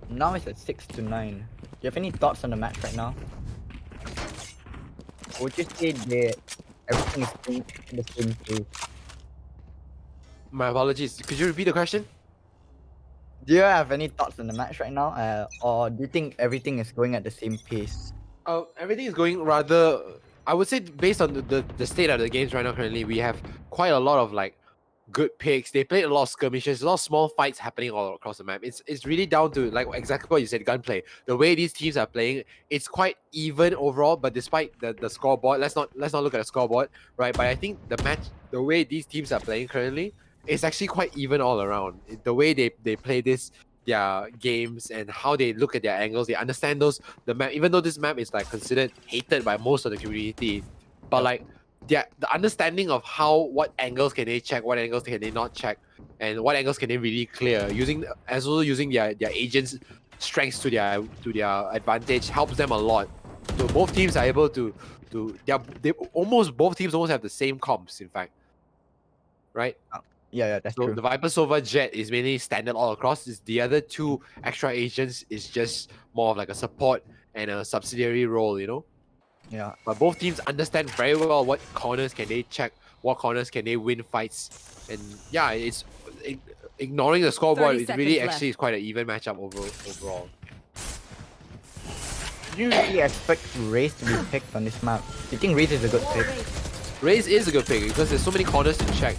[SPEAKER 3] Now it's at 6-9. Do you have any thoughts on the match right now? Would you say that everything is going at the same pace?
[SPEAKER 1] My apologies. Could you repeat the question?
[SPEAKER 3] Do you have any thoughts on the match right now? Or do you think everything is going at the same pace?
[SPEAKER 1] Everything is going rather. I would say based on the state of the games right now currently, we have quite a lot of like good picks. They played a lot of skirmishes, a lot of small fights happening all across the map. It's really down to like exactly what you said, gunplay. The way these teams are playing, it's quite even overall. But despite the scoreboard, let's not look at the scoreboard, right? But I think the way these teams are playing currently, it's actually quite even all around. The way they play their games and how they look at their angles, they understand the map. Even though this map is like considered hated by most of the community, but like the understanding of what angles can they check, what angles can they not check, and what angles can they really clear, using their agents' strengths to their advantage helps them a lot. So both teams are able to both teams almost have the same comps, in fact, right?
[SPEAKER 3] Yeah, that's
[SPEAKER 1] So
[SPEAKER 3] true.
[SPEAKER 1] the Viper Sova Jet is mainly standard all across. The other two extra agents is just more of like a support and a subsidiary role, you know?
[SPEAKER 3] Yeah.
[SPEAKER 1] But both teams understand very well what corners can they check, what corners can they win fights. And yeah, ignoring the scoreboard,
[SPEAKER 5] 30
[SPEAKER 1] it really
[SPEAKER 5] seconds
[SPEAKER 1] actually is quite an even matchup overall.
[SPEAKER 3] Do you really expect Raze to be picked on this map? Do you think Raze is a good pick?
[SPEAKER 1] Raze is a good pick because there's so many corners to check.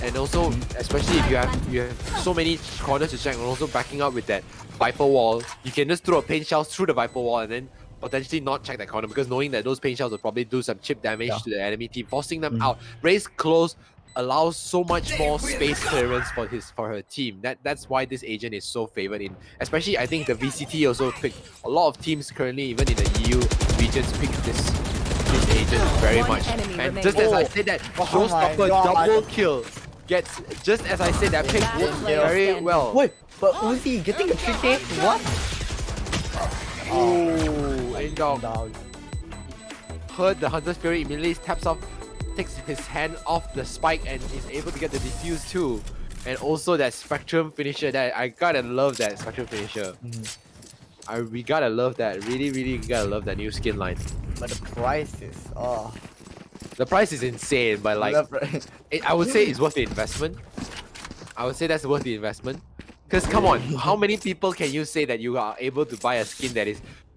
[SPEAKER 1] And also, especially if you have so many corners to check, and also backing up with that Viper wall, you can just throw a paint shell through the Viper wall and then potentially not check that corner, because knowing that those paint shells will probably do some chip damage to the enemy team, forcing them out. Raze close allows so much more space clearance for her team. That's why this agent is so favored in. Especially, I think the VCT also picked a lot of teams currently, even in the EU regions, pick this agent very
[SPEAKER 5] One
[SPEAKER 1] much.
[SPEAKER 5] enemy
[SPEAKER 1] And
[SPEAKER 5] remaining.
[SPEAKER 1] just as I said that,
[SPEAKER 3] my
[SPEAKER 1] Showstopper
[SPEAKER 3] God.
[SPEAKER 1] double kill gets, just as I said, that pick
[SPEAKER 5] Last
[SPEAKER 1] works
[SPEAKER 5] player
[SPEAKER 1] very
[SPEAKER 5] standing.
[SPEAKER 1] well.
[SPEAKER 3] Wait, but Uzi getting a 3K? What?
[SPEAKER 1] Oh, in dog. heard the Hunter's Fury, immediately taps off, takes his hand off the spike and is able to get the defuse too. And also that Spectrum finisher, that I gotta love that Spectrum finisher. We gotta love that. Really gotta love that new skin line.
[SPEAKER 3] But the price is
[SPEAKER 1] The price is insane, but like, I would say it's worth the investment. I would say that's worth the investment. Because come on, how many people can you say that you are able to buy a skin that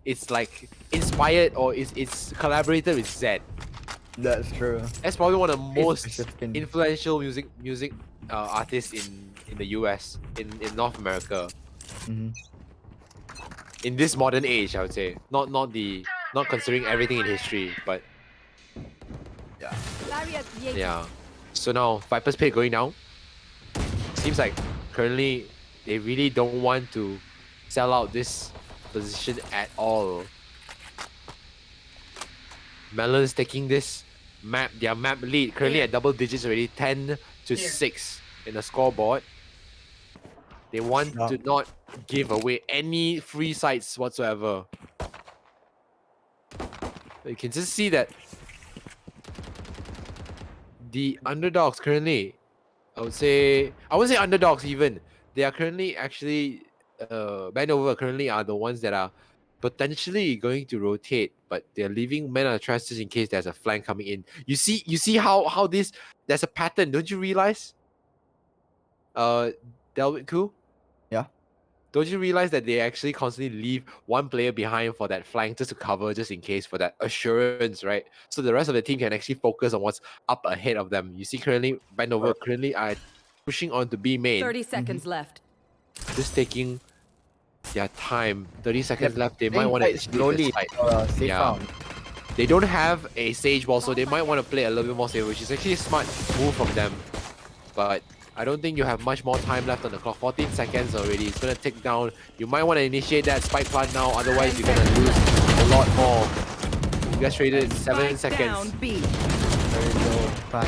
[SPEAKER 1] it's like inspired or it's collaborated with Zed?
[SPEAKER 3] That's true.
[SPEAKER 1] That's probably one of the most
[SPEAKER 3] special skin.
[SPEAKER 1] influential music artists in the US, in North America. In this modern age, I would say. Not considering everything in history, but yeah. So now Viper's pay going down. Seems like currently they really don't want to sell out this position at all. Mel0ns taking this their map lead currently at double digits already, 10-6 in the scoreboard. They want to not give away any free sites whatsoever. You can just see that the underdogs currently, I wouldn't say underdogs even. They are currently actually Bendova currently are the ones that are potentially going to rotate, but they're leaving men on the trash just in case there's a flank coming in. You see how this, there's a pattern, don't you realize? Delwit Koo?
[SPEAKER 3] Yeah.
[SPEAKER 1] Don't you realize that they actually constantly leave one player behind for that flank just to cover, just in case, for that assurance, right? So the rest of the team can actually focus on what's up ahead of them. You see currently, Bendova currently are pushing on to B main.
[SPEAKER 5] 30 seconds left.
[SPEAKER 1] Just taking their time. 30 seconds left. They might want to
[SPEAKER 3] slowly safe round.
[SPEAKER 1] They don't have a Sage Ball, so they might want to play a little bit more safe, which is actually a smart move from them. But I don't think you have much more time left on the clock. 14 seconds already. It's going to tick down. You might want to initiate that spike plant now, otherwise you're going to lose a lot more. You guys traded 7 seconds.
[SPEAKER 5] Down B.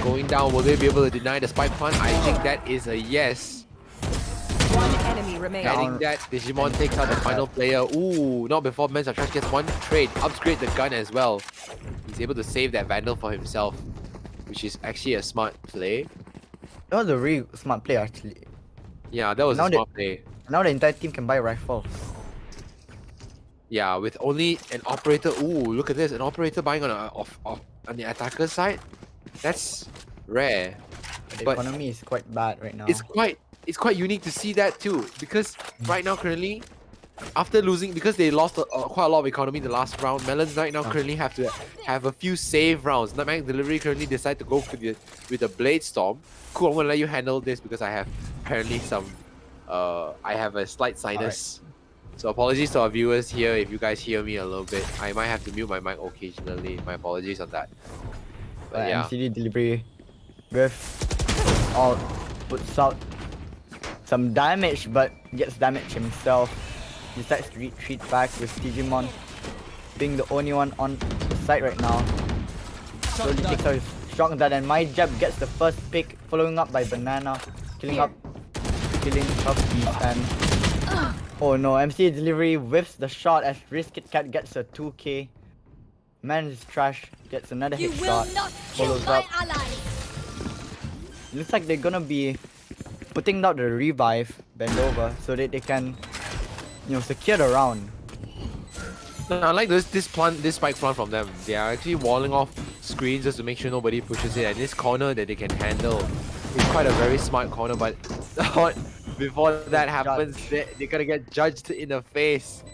[SPEAKER 1] Going down, will they be able to deny the spike plant? I think that is a yes.
[SPEAKER 5] One enemy remaining.
[SPEAKER 1] Getting that, Digimon takes out the final player. Ooh, not before Mel0ns of Trash gets one trade. Upgrade the gun as well. He's able to save that Vandal for himself, which is actually a smart play.
[SPEAKER 3] That was a really smart play actually.
[SPEAKER 1] Yeah, that was a smart play.
[SPEAKER 3] Now the entire team can buy rifles.
[SPEAKER 1] Yeah, with only an operator. Ooh, look at this. An operator buying on the attacker side. That's rare.
[SPEAKER 3] The
[SPEAKER 1] But
[SPEAKER 3] economy is quite bad right now.
[SPEAKER 1] it's quite unique to see that too, because right now currently, after losing, because they lost quite a lot of economy in the last round, Mel0ns right now currently have to have a few save rounds. Nutmeg Delivery currently decide to go with the Blade Storm. Cool, I'm gonna let you handle this because I have apparently some I have a slight sinus. So apologies to our viewers here if you guys hear me a little bit. I might have to mute my mic occasionally. My apologies on that. But yeah.
[SPEAKER 3] MCD Delivery with all puts out some damage, but gets damage himself. Decides to retreat back with Digimon being the only one on the site right now. Slowly takes out his shotgun, and my jab gets the first pick, following up by Banana, killing up and oh no, MC Delivery whiffs the shot as Riskit Cat gets a 2k. Man is trash, gets another hit shot, follows up. Looks like they're gonna be putting out the revive Bendova so that they can, you know, secure the round.
[SPEAKER 1] No, I like this spike plant from them. They are actually walling off screens just to make sure nobody pushes it. And this corner that they can handle is quite a very smart corner, but before that happens, they're gonna get judged in the face.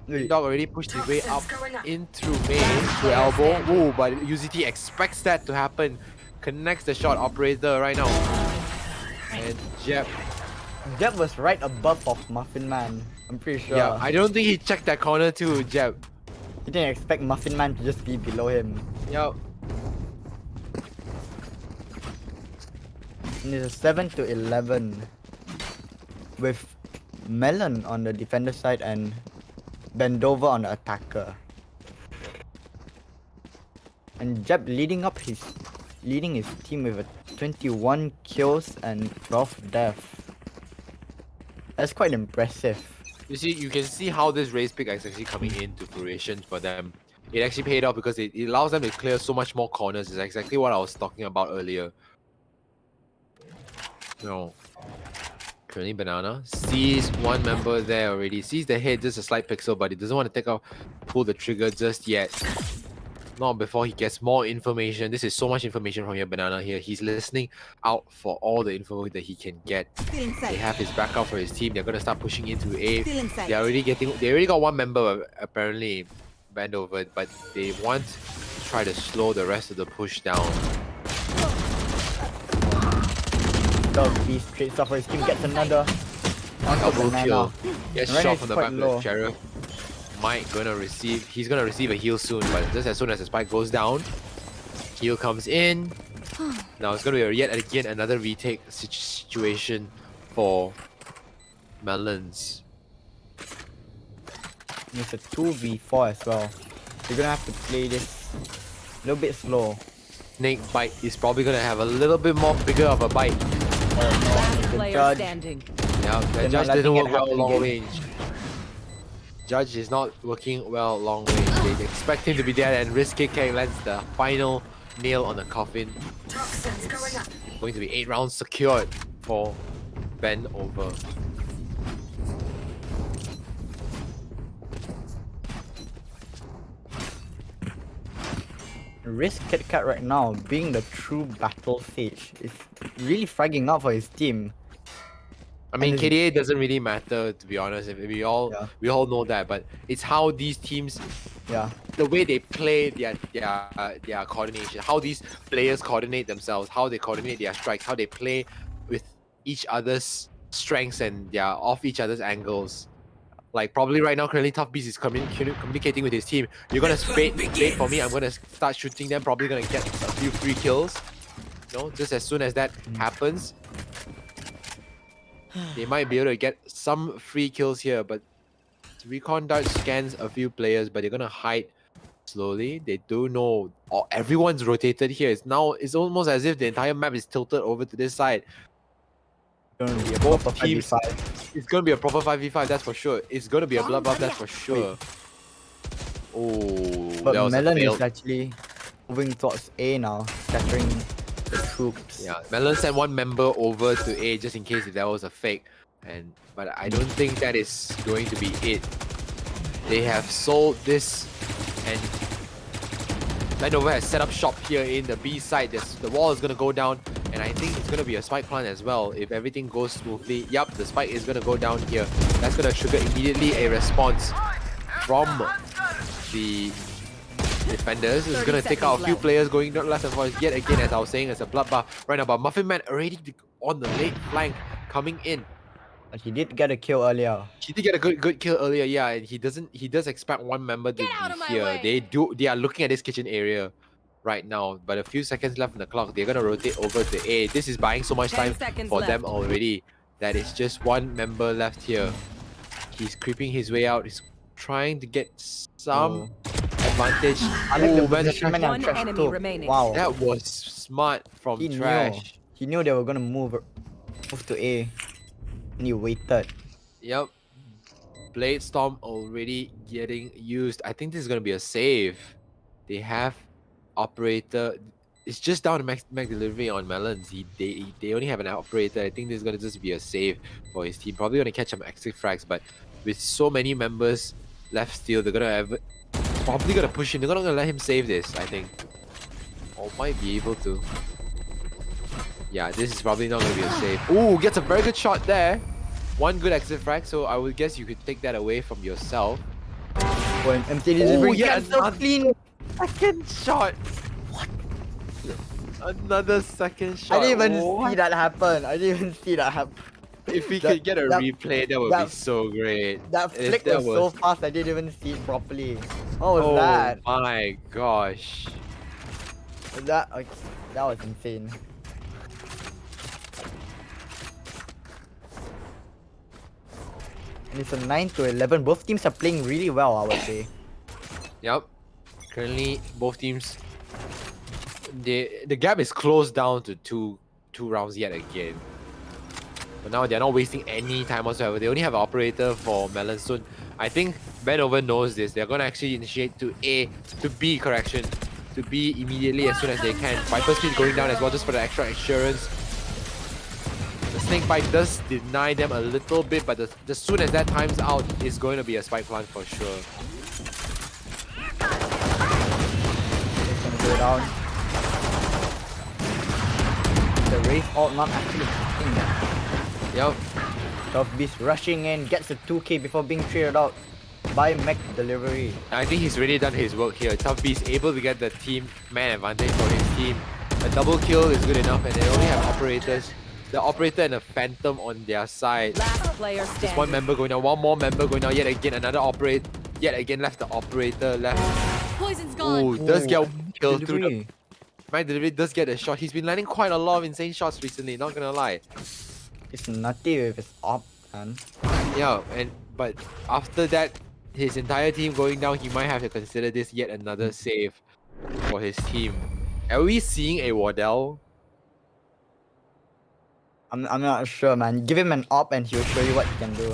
[SPEAKER 1] Dog already pushed his way up in through main, through elbow. Ooh, but UZT expects that to happen. Connects the shot operator right now. And Jeb
[SPEAKER 3] was right above of Muffin Man. I'm pretty sure.
[SPEAKER 1] Yeah, I don't think he checked that corner too, Jeb.
[SPEAKER 3] He didn't expect Muffin Man to just be below him.
[SPEAKER 1] Yup.
[SPEAKER 3] And it's a 7-11 with Mel0ns on the defender side and Bendova on the attacker. And Jeb leading his team with a 21 kills and 12 deaths. That's quite impressive.
[SPEAKER 1] You can see how this race pick is actually coming into fruition for them. it actually paid off because it allows them to clear so much more corners. It's exactly what I was talking about earlier. No. Currently Banana sees one member there already. Sees the head, just a slight pixel, but he doesn't want to pull the trigger just yet. Not before he gets more information. This is so much information from your Banana here. He's listening out for all the info that he can get.
[SPEAKER 2] Still
[SPEAKER 1] They
[SPEAKER 2] inside.
[SPEAKER 1] have his backup for his team. They're gonna start pushing into A.
[SPEAKER 2] Still inside.
[SPEAKER 1] They already got one member apparently Bendova, but they want to try to slow the rest of the push down.
[SPEAKER 3] So he straight off for his team, gets another.
[SPEAKER 1] Double kill. Gets
[SPEAKER 3] Banana
[SPEAKER 1] shot
[SPEAKER 3] is
[SPEAKER 1] from the
[SPEAKER 3] quite
[SPEAKER 1] back of
[SPEAKER 3] low.
[SPEAKER 1] the Sheriff. He's gonna receive a heal soon, but just as soon as the spike goes down, heal comes in. Now it's gonna be yet again another retake situation for Mel0ns.
[SPEAKER 3] It's a 2v4 as well. You're gonna have to play this a little bit slow.
[SPEAKER 1] Snake bite is probably gonna have a little bit more bigger of a bite.
[SPEAKER 5] Last
[SPEAKER 3] The
[SPEAKER 5] player
[SPEAKER 3] judge-
[SPEAKER 5] standing.
[SPEAKER 1] Yeah, the
[SPEAKER 3] They're
[SPEAKER 1] judge
[SPEAKER 3] not
[SPEAKER 1] didn't
[SPEAKER 3] letting
[SPEAKER 1] work
[SPEAKER 3] it
[SPEAKER 1] well
[SPEAKER 3] happen
[SPEAKER 1] long
[SPEAKER 3] again.
[SPEAKER 1] range. Judge is not working well long range. They expect him to be there, and Risk Kick lands the final nail on the coffin.
[SPEAKER 4] Toxins going up.
[SPEAKER 1] Going to be 8 rounds secured for Bendova.
[SPEAKER 3] Risk Kit Kat right now, being the true battle sage, is really fragging up for his team.
[SPEAKER 1] I mean,
[SPEAKER 3] And
[SPEAKER 1] KDA doesn't really matter, to be honest. We all know that, but it's how these teams,
[SPEAKER 3] Yeah.
[SPEAKER 1] the way they play their coordination, how these players coordinate themselves, how they coordinate their strikes, how they play with each other's strengths and their off each other's angles. Like probably right now, currently Tough Beast is communicating with his team. You're gonna bait for me. I'm gonna start shooting them. Probably gonna get a few free kills. You know, just as soon as that happens, they might be able to get some free kills here. But Recon Dart scans a few players, but they're gonna hide slowly. They do know, everyone's rotated here. It's almost as if the entire map is tilted over to this side.
[SPEAKER 3] Gonna be a
[SPEAKER 1] Both
[SPEAKER 3] proper
[SPEAKER 1] teams.
[SPEAKER 3] 5v5.
[SPEAKER 1] It's gonna be a proper 5v5, that's for sure. It's gonna be a bloodbath, that's for sure. Oh,
[SPEAKER 3] But
[SPEAKER 1] that was a
[SPEAKER 3] Melon
[SPEAKER 1] fail.
[SPEAKER 3] is actually moving towards A now, scattering the troops.
[SPEAKER 1] Yeah, Mel0ns sent one member over to A just in case if that was a fake. But I don't think that is going to be it. They have sold this, and Bendova has set up shop here in the B side. The wall is gonna go down, and I think it's gonna be a spike plant as well if everything goes smoothly. Yup, the spike is gonna go down here. That's gonna trigger immediately a response from the defenders. It's
[SPEAKER 5] 30
[SPEAKER 1] gonna take out a
[SPEAKER 5] seconds
[SPEAKER 1] few
[SPEAKER 5] left.
[SPEAKER 1] players going left and right yet again, as I was saying, as a bloodbath right now. But Muffin Man already on the late flank coming in.
[SPEAKER 3] But he did get a kill earlier.
[SPEAKER 1] He did get a good kill earlier, yeah, and he does expect one member to
[SPEAKER 5] Get out of
[SPEAKER 1] be
[SPEAKER 5] my
[SPEAKER 1] here.
[SPEAKER 5] way.
[SPEAKER 1] They are looking at this kitchen area right now, but a few seconds left on the clock. They're gonna rotate over to A. This is buying so much
[SPEAKER 5] 10
[SPEAKER 1] time
[SPEAKER 5] seconds
[SPEAKER 1] for
[SPEAKER 5] left.
[SPEAKER 1] them already that it's just one member left here. He's creeping his way out. He's trying to get some advantage.
[SPEAKER 3] I like the
[SPEAKER 1] Oh, man,
[SPEAKER 3] positionment
[SPEAKER 5] One
[SPEAKER 3] and trash
[SPEAKER 5] enemy
[SPEAKER 3] too.
[SPEAKER 5] remaining.
[SPEAKER 3] Wow.
[SPEAKER 1] that was smart from
[SPEAKER 3] He knew.
[SPEAKER 1] Trash.
[SPEAKER 3] He knew they were gonna move to A. And he waited.
[SPEAKER 1] Yep. Blade Storm already getting used. I think this is gonna be a save. They have operator. It's just down to max delivery on Mel0ns. They only have an operator. I think this is gonna just be a save for his team. Probably gonna catch some exit frags, but with so many members left still, they're gonna have probably gonna push him. They're not gonna let him save this, I think. Or might be able to. Yeah, this is probably not gonna be a save. Ooh, gets a very good shot there. One good exit frag, so I would guess you could take that away from yourself.
[SPEAKER 3] When MC delivery
[SPEAKER 1] yeah,
[SPEAKER 3] gets so
[SPEAKER 1] another-
[SPEAKER 3] clean.
[SPEAKER 1] Second shot! What? Another second shot.
[SPEAKER 3] I didn't even
[SPEAKER 1] What?
[SPEAKER 3] see that happen. I didn't even see that happen.
[SPEAKER 1] If we
[SPEAKER 3] that-
[SPEAKER 1] could get a
[SPEAKER 3] that-
[SPEAKER 1] replay, that would
[SPEAKER 3] that-
[SPEAKER 1] be so great.
[SPEAKER 3] That
[SPEAKER 1] If
[SPEAKER 3] flick
[SPEAKER 1] that
[SPEAKER 3] was so fast I didn't even see it properly. What was
[SPEAKER 1] Oh
[SPEAKER 3] that?
[SPEAKER 1] my gosh.
[SPEAKER 3] That was insane. And it's a 9-11. Both teams are playing really well, I would say.
[SPEAKER 1] Yep. Currently, both teams, the gap is closed down to two rounds yet again. But now they're not wasting any time whatsoever. They only have an operator for Mel0ns soon. I think Bendova knows this. They're gonna actually initiate to A, to B correction, to B immediately as soon as they can. Viper speed going down as well just for the extra assurance. The snake bite does deny them a little bit, but as soon as that time's out, it's going to be a spike plant for sure.
[SPEAKER 3] It's gonna go down. The Wraith ult not actually hitting them.
[SPEAKER 1] Yep.
[SPEAKER 3] Tough Beast rushing in, gets a 2k before being cleared out by Mech Delivery.
[SPEAKER 1] I think he's really done his work here. Tough Beast able to get the team man advantage for his team. A double kill is good enough, and they only have operators. The operator and a phantom on their side.
[SPEAKER 5] Last player
[SPEAKER 1] Just
[SPEAKER 5] standing.
[SPEAKER 1] one member going down, one more member going down. Yet again, another operator. Yet again, left the operator left.
[SPEAKER 5] Poison's gone.
[SPEAKER 1] Ooh, does get killed through the
[SPEAKER 3] Delivery.
[SPEAKER 1] Mech Delivery does get a shot. He's been landing quite a lot of insane shots recently, not gonna lie.
[SPEAKER 3] It's nutty with his op, man.
[SPEAKER 1] Yeah, but after that, his entire team going down, he might have to consider this yet another save for his team. Are we seeing a Wardell?
[SPEAKER 3] I'm not sure, man. Give him an op and he'll show you what he can do.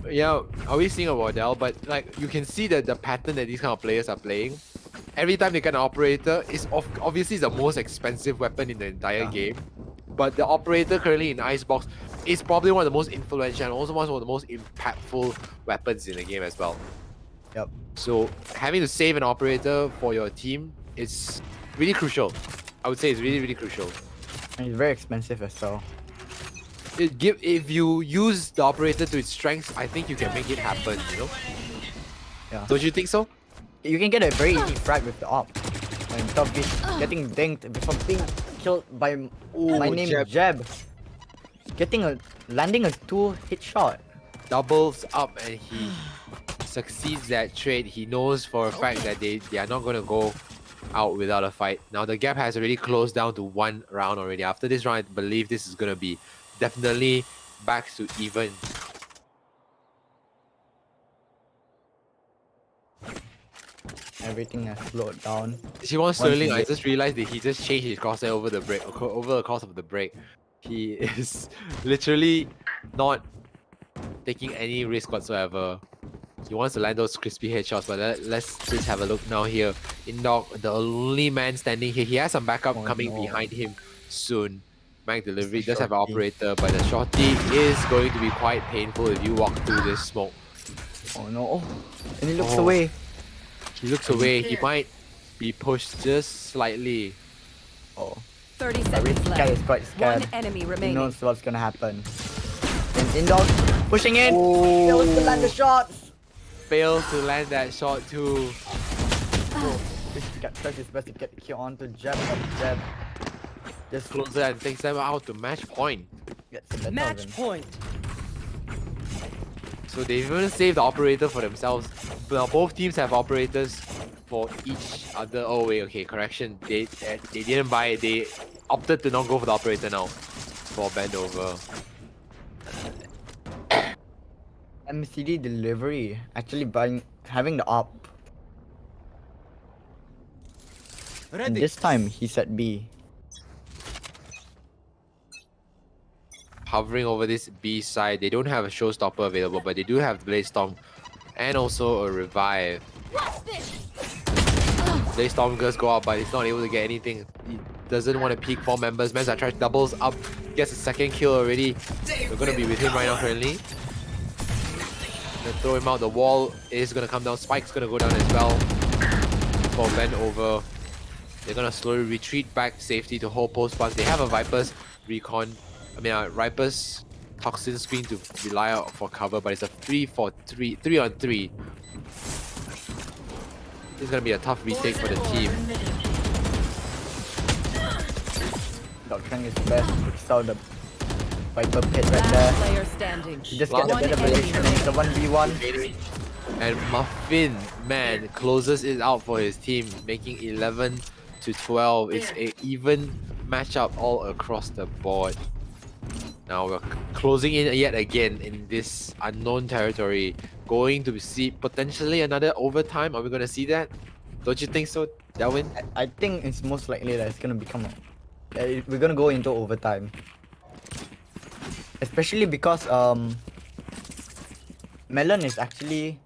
[SPEAKER 1] Yeah, are we seeing a Wardell? But like you can see the pattern that these kind of players are playing. Every time they get an operator, obviously the most expensive weapon in the entire game. But the operator currently in Icebox is probably one of the most influential and also one of the most impactful weapons in the game as well.
[SPEAKER 3] Yep.
[SPEAKER 1] So having to save an operator for your team is really crucial. I would say it's really, really crucial.
[SPEAKER 3] And he's very expensive as well.
[SPEAKER 1] If you use the operator to its strengths, I think you can make it happen, you know?
[SPEAKER 3] Yeah.
[SPEAKER 1] Don't you think so?
[SPEAKER 3] You can get a very easy frag with the op. And Top Beast getting dinked before being killed by my name
[SPEAKER 1] Jeb.
[SPEAKER 3] is Jeb. Landing a 2-hit shot.
[SPEAKER 1] Doubles up and he succeeds that trade. He knows for a fact that they are not going to go out without a fight. Now the gap has already closed down to 1 round already. After this round, I believe this is going to be definitely back to even.
[SPEAKER 3] Everything has slowed down.
[SPEAKER 1] She wants Sterling. I
[SPEAKER 3] Once
[SPEAKER 1] just realized that he just changed his crosshair over the course of the break. He is literally not taking any risk whatsoever. He wants to land those crispy headshots, but let's just have a look now here. Indog, the only man standing here. He has some backup coming behind him soon. Mech Delivery does have an operator, but the shorty is going to be quite painful if you walk through this smoke.
[SPEAKER 3] Oh no. And he looks
[SPEAKER 1] Oh.
[SPEAKER 3] away.
[SPEAKER 1] He looks away. He might be pushed just slightly.
[SPEAKER 3] Oh.
[SPEAKER 5] 30
[SPEAKER 3] The
[SPEAKER 5] seconds
[SPEAKER 3] Wraith guy is
[SPEAKER 5] left.
[SPEAKER 3] quite scared.
[SPEAKER 5] One enemy
[SPEAKER 3] He
[SPEAKER 5] remaining.
[SPEAKER 3] knows what's gonna happen. And Indog pushing in.
[SPEAKER 1] Oh.
[SPEAKER 3] Fails to land the shots.
[SPEAKER 1] Fails to land that shot too.
[SPEAKER 3] Tries his best to get the kill onto Jeb, but Jeb just
[SPEAKER 1] Closer and takes them out to match point.
[SPEAKER 3] gets the better of
[SPEAKER 5] Match
[SPEAKER 3] him.
[SPEAKER 5] point.
[SPEAKER 1] So they even saved the operator for themselves. Now both teams have operators for each other. Oh wait, okay, correction. They didn't buy it. They opted to not go for the operator now for Bendova.
[SPEAKER 3] MCD Delivery actually having the op. And this time he's at B.
[SPEAKER 1] Hovering over this B side. They don't have a showstopper available, but they do have Blaze Storm and also a revive. Blaze Storm does go out, but he's not able to get anything. He doesn't want to peek 4 members. Mel0ns tries doubles up, gets a second kill already. We're gonna be with him right now currently. Gonna throw him out. The wall is gonna come down. Spike's gonna go down as well. For Bendova. They're gonna slowly retreat back to safety to hold post once. They have a Viper's recon. Viper's toxin screen to rely on for cover, but it's a 3 on 3. This is gonna be a tough retake for the team.
[SPEAKER 3] Dog trying his best to fix out the Viper pit right
[SPEAKER 5] Last
[SPEAKER 3] there.
[SPEAKER 5] player standing.
[SPEAKER 3] He just get the
[SPEAKER 5] One
[SPEAKER 3] better
[SPEAKER 5] enemy
[SPEAKER 3] position and it's a 1v1.
[SPEAKER 1] And Muffin, man, closes it out for his team, making 11 to 12. It's an even matchup all across the board. Now we're closing in yet again in this unknown territory. Going to see potentially another overtime. Are we going to see that? Don't you think so, Delvin?
[SPEAKER 3] I think it's most likely that it's gonna become we're gonna go into overtime. Especially because Mel0ns is actually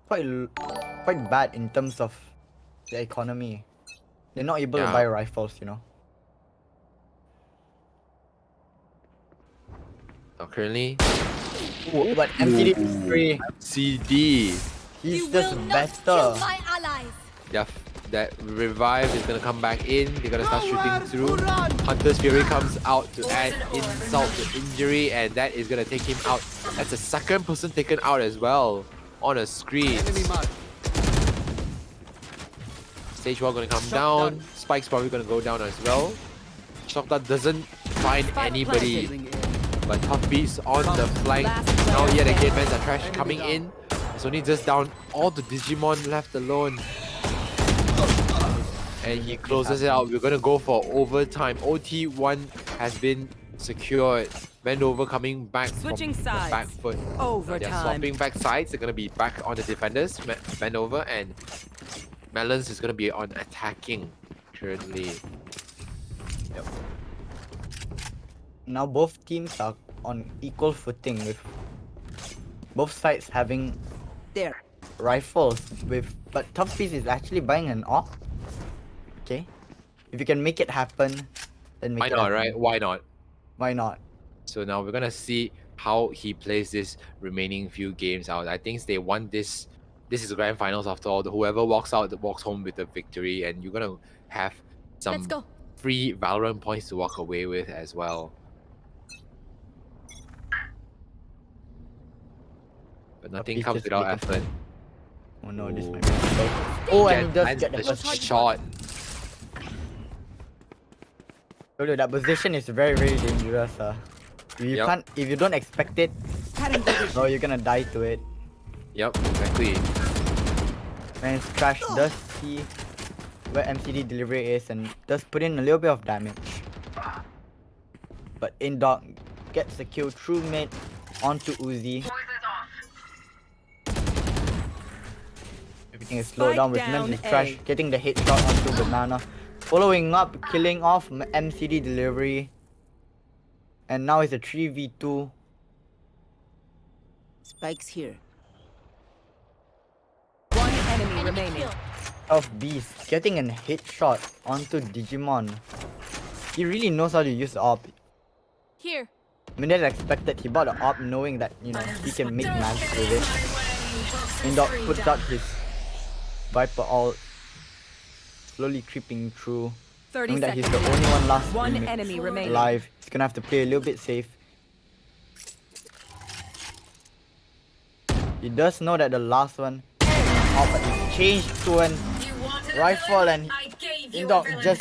[SPEAKER 3] quite bad in terms of the economy. They're not able to
[SPEAKER 1] Yeah.
[SPEAKER 3] buy rifles, you know.
[SPEAKER 1] Now currently,
[SPEAKER 3] Ooh, but MCD is free.
[SPEAKER 1] CD.
[SPEAKER 3] He's
[SPEAKER 5] You
[SPEAKER 3] just
[SPEAKER 5] will not kill
[SPEAKER 3] better.
[SPEAKER 5] my allies.
[SPEAKER 1] That revive is gonna come back in. They're gonna start shooting through. Hunter's Fury comes out to add insult to injury, and that is gonna take him out. That's the second person taken out as well on a screen. Stage 1 gonna come down. Spike's probably gonna go down as well. Shokta doesn't find anybody, but Tough Beats on the flank. Now yet again, man, the trash coming in. It's only just down all the Digimon left alone. And he closes it out. We're gonna go for overtime. OT1 has been secured. Bendova coming back
[SPEAKER 2] Switching
[SPEAKER 1] from the
[SPEAKER 2] sides.
[SPEAKER 1] back foot. They're
[SPEAKER 2] Overtime.
[SPEAKER 1] swapping back sides. They're gonna be back on the defenders, Bendova, and Mel0ns is gonna be on attacking currently.
[SPEAKER 3] Yep. Now both teams are on equal footing with both sides having
[SPEAKER 2] There.
[SPEAKER 3] rifles but Tough Beast is actually buying an AWP. Okay. If you can make it happen, then make
[SPEAKER 1] Why
[SPEAKER 3] it
[SPEAKER 1] not,
[SPEAKER 3] happen.
[SPEAKER 1] right? Why not?
[SPEAKER 3] Why not?
[SPEAKER 1] So now we're gonna see how he plays this remaining few games out. I think they want this. This is the grand finals after all. Whoever walks out walks home with a victory, and you're gonna have
[SPEAKER 5] Let's
[SPEAKER 1] some
[SPEAKER 5] go.
[SPEAKER 1] free Valorant points to walk away with as well. But nothing
[SPEAKER 3] Beast
[SPEAKER 1] comes
[SPEAKER 3] just
[SPEAKER 1] without
[SPEAKER 3] make a
[SPEAKER 1] effort.
[SPEAKER 3] Oh no, this
[SPEAKER 1] Ooh.
[SPEAKER 3] might be a mistake. Oh, and he does
[SPEAKER 1] Lands
[SPEAKER 3] get the
[SPEAKER 1] the
[SPEAKER 3] first
[SPEAKER 1] shot.
[SPEAKER 3] Told you, that position is very, very dangerous. If you don't expect it, no, you're gonna die to it.
[SPEAKER 1] Yep, exactly.
[SPEAKER 3] And Crash does see where MCD delivery is and does put in a little bit of damage. But Indog gets the kill through mid onto Uzi. Everything is slowed down with
[SPEAKER 2] Spike
[SPEAKER 3] Mel0ns
[SPEAKER 2] down
[SPEAKER 3] Crash
[SPEAKER 2] A.
[SPEAKER 3] getting the headshot onto Banana. Following up, killing off MCD delivery. And now it's a 3v2.
[SPEAKER 2] Spike's here. One enemy
[SPEAKER 5] Enemy
[SPEAKER 2] remaining.
[SPEAKER 5] kill.
[SPEAKER 3] Of Beast getting a headshot onto Digimon. He really knows how to use the AWP.
[SPEAKER 5] Here.
[SPEAKER 3] I mean, that's expected. He bought the AWP knowing that, you know, he can make magic with it. Indog puts out his Viper ult, slowly creeping through.
[SPEAKER 2] 30
[SPEAKER 3] Knowing that he's the
[SPEAKER 2] seconds.
[SPEAKER 3] only one last
[SPEAKER 2] One
[SPEAKER 3] remain-
[SPEAKER 2] enemy remaining.
[SPEAKER 3] alive. He's gonna have to play a little bit safe. He does know that the last one off, but he changed to an rifle and Indog just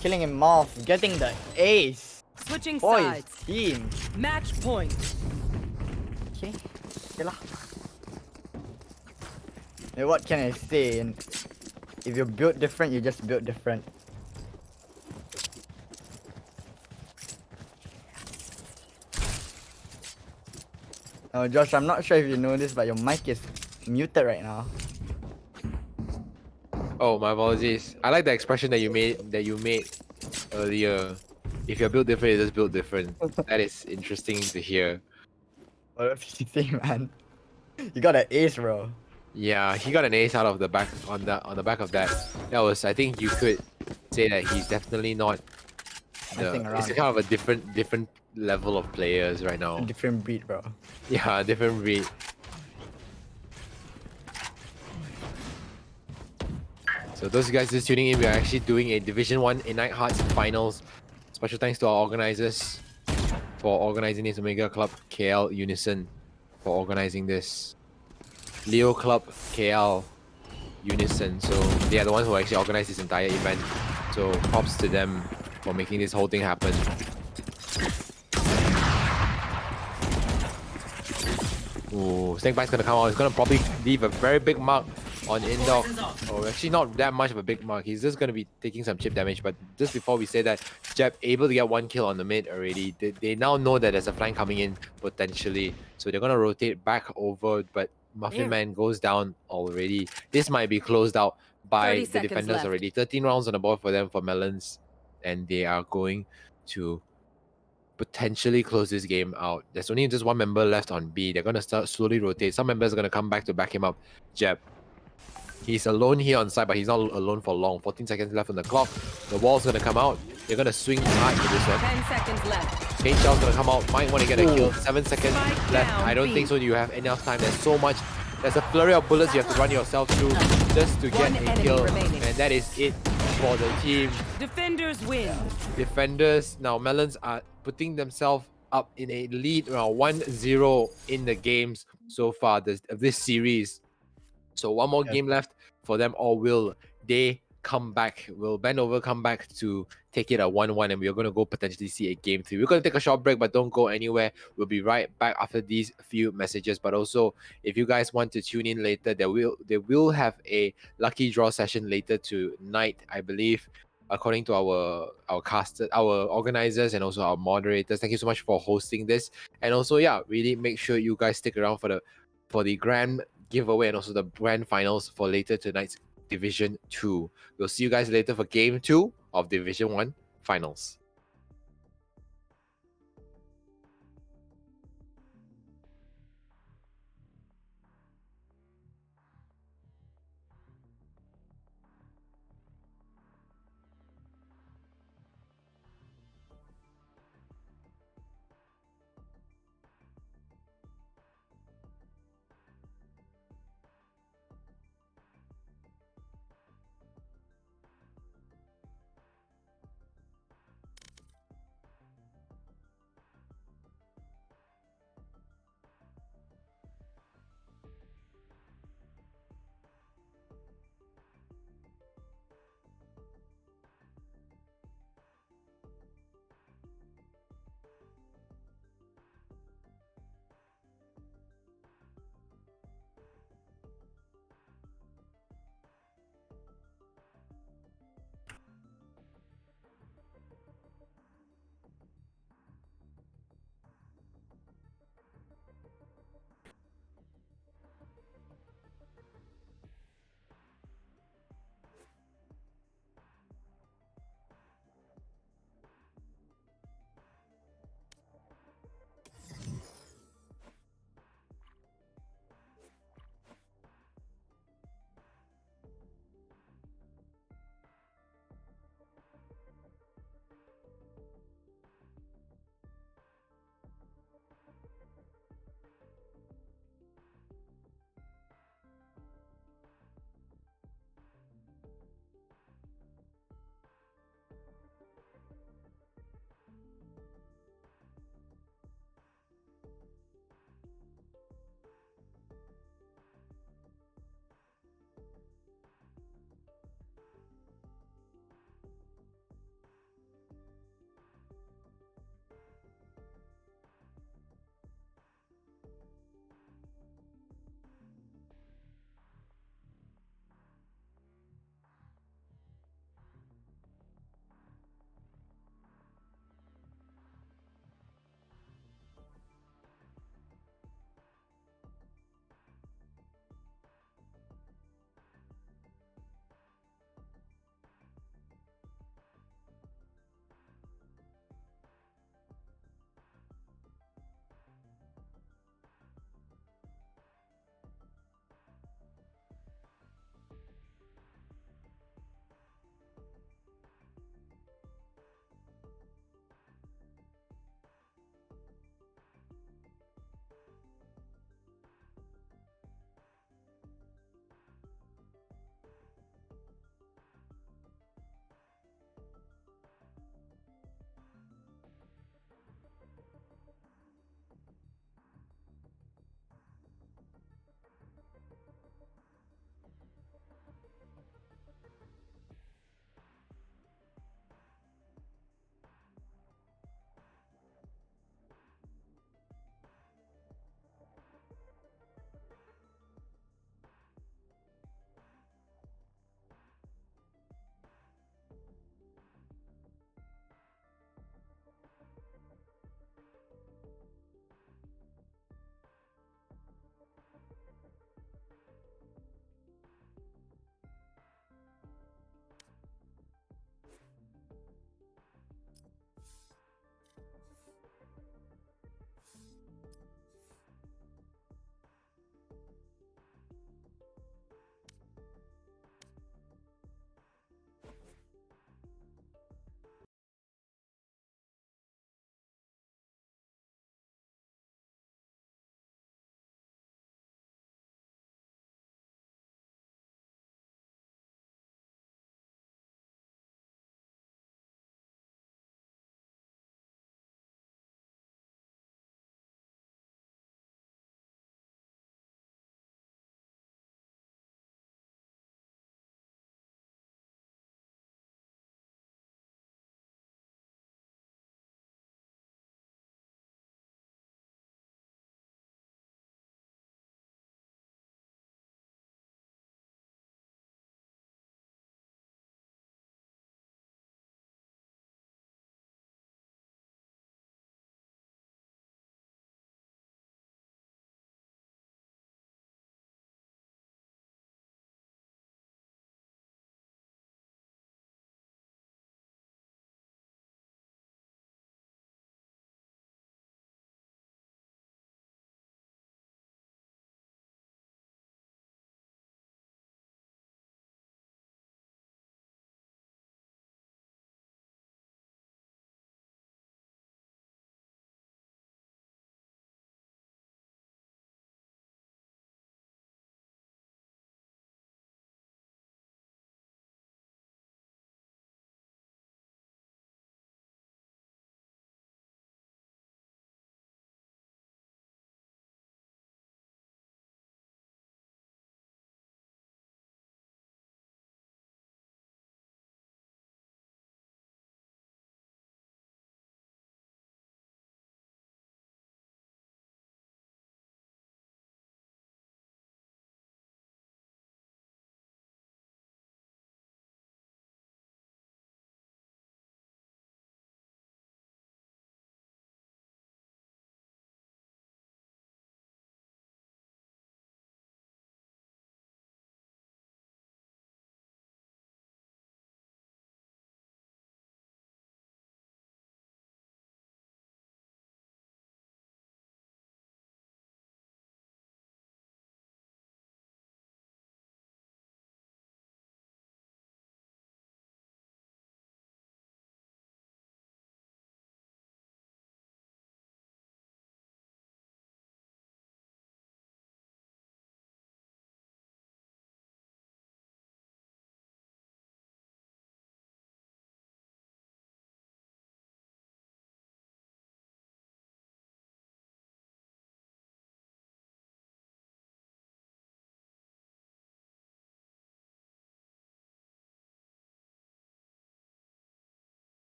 [SPEAKER 3] killing him off, getting the ace
[SPEAKER 2] Switching
[SPEAKER 3] for his
[SPEAKER 2] sides.
[SPEAKER 3] team.
[SPEAKER 2] Match point.
[SPEAKER 3] Okay, okay lah. Hey, what can I say? And if you're built different, you just built different. Oh, Josh, I'm not sure if you know this, but your mic is muted right now.
[SPEAKER 1] Oh, my apologies. I like the expression that you made earlier. If you're built different, you're just built different. That is interesting to hear.
[SPEAKER 3] What if you say, man? You got an ace, bro.
[SPEAKER 1] Yeah, he got an ace out of the back on the back of that. That was, I think you could say that he's definitely not.
[SPEAKER 3] Messing
[SPEAKER 1] It's
[SPEAKER 3] around.
[SPEAKER 1] kind of a different level of players right now.
[SPEAKER 3] A different breed, bro.
[SPEAKER 1] Yeah, different breed. So those guys just tuning in, we are actually doing a Division 1 Ignite Hearts finals. Special thanks to our organizers for organizing this, Omega Club KL Unison for organizing this. Leo Club KL Unison, so they are the ones who actually organized this entire event. So props to them for making this whole thing happen. Ooh, Snake Bite's gonna come out. He's gonna probably leave a very big mark on Indog. Oh, actually not that much of a big mark. He's just gonna be taking some chip damage. But just before we say that, Jeb able to get one kill on the mid already. They now know that there's a flank coming in potentially. So they're gonna rotate back over, but Muffin Man goes down already. This might be closed out by
[SPEAKER 2] 30
[SPEAKER 1] the
[SPEAKER 2] seconds
[SPEAKER 1] defenders
[SPEAKER 2] left.
[SPEAKER 1] already. 13 rounds on the board for them for Mel0ns. And they are going to potentially close this game out. There's only just one member left on B. They're gonna start slowly rotate. Some members are gonna come back to back him up. Jeb. He's alone here on side, but he's not alone for long. 14 seconds left on the clock. The wall's gonna come out. They're gonna swing hard to this one.
[SPEAKER 5] 10 seconds left.
[SPEAKER 1] Kane Chow's gonna come out. Might want to get a kill. 7 seconds
[SPEAKER 5] Spike
[SPEAKER 1] left.
[SPEAKER 5] down,
[SPEAKER 1] I don't
[SPEAKER 5] B.
[SPEAKER 1] think so. You have enough time. There's so much. There's a flurry of bullets you have to run yourself through just to get
[SPEAKER 5] One
[SPEAKER 1] a
[SPEAKER 5] enemy
[SPEAKER 1] kill.
[SPEAKER 5] remaining.
[SPEAKER 1] And that is it for the team.
[SPEAKER 5] Defenders win.
[SPEAKER 1] Defenders now, Mel0ns are putting themselves up in a lead around 1-0 in the games so far of this series. So one more game left for them, or will they come back? Will Bendova come back to take it at 1-1, and we're going to go potentially see a game 3? We're going to take a short break, but don't go anywhere. We'll be right back after these few messages. But also, if you guys want to tune in later, they will have a lucky draw session later tonight, I believe, according to our organizers and also our moderators. Thank you so much for hosting this. And also, yeah, really make sure you guys stick around for the grand giveaway and also the grand finals for later tonight's Division 2. We'll see you guys later for Game 2 of Division 1 finals.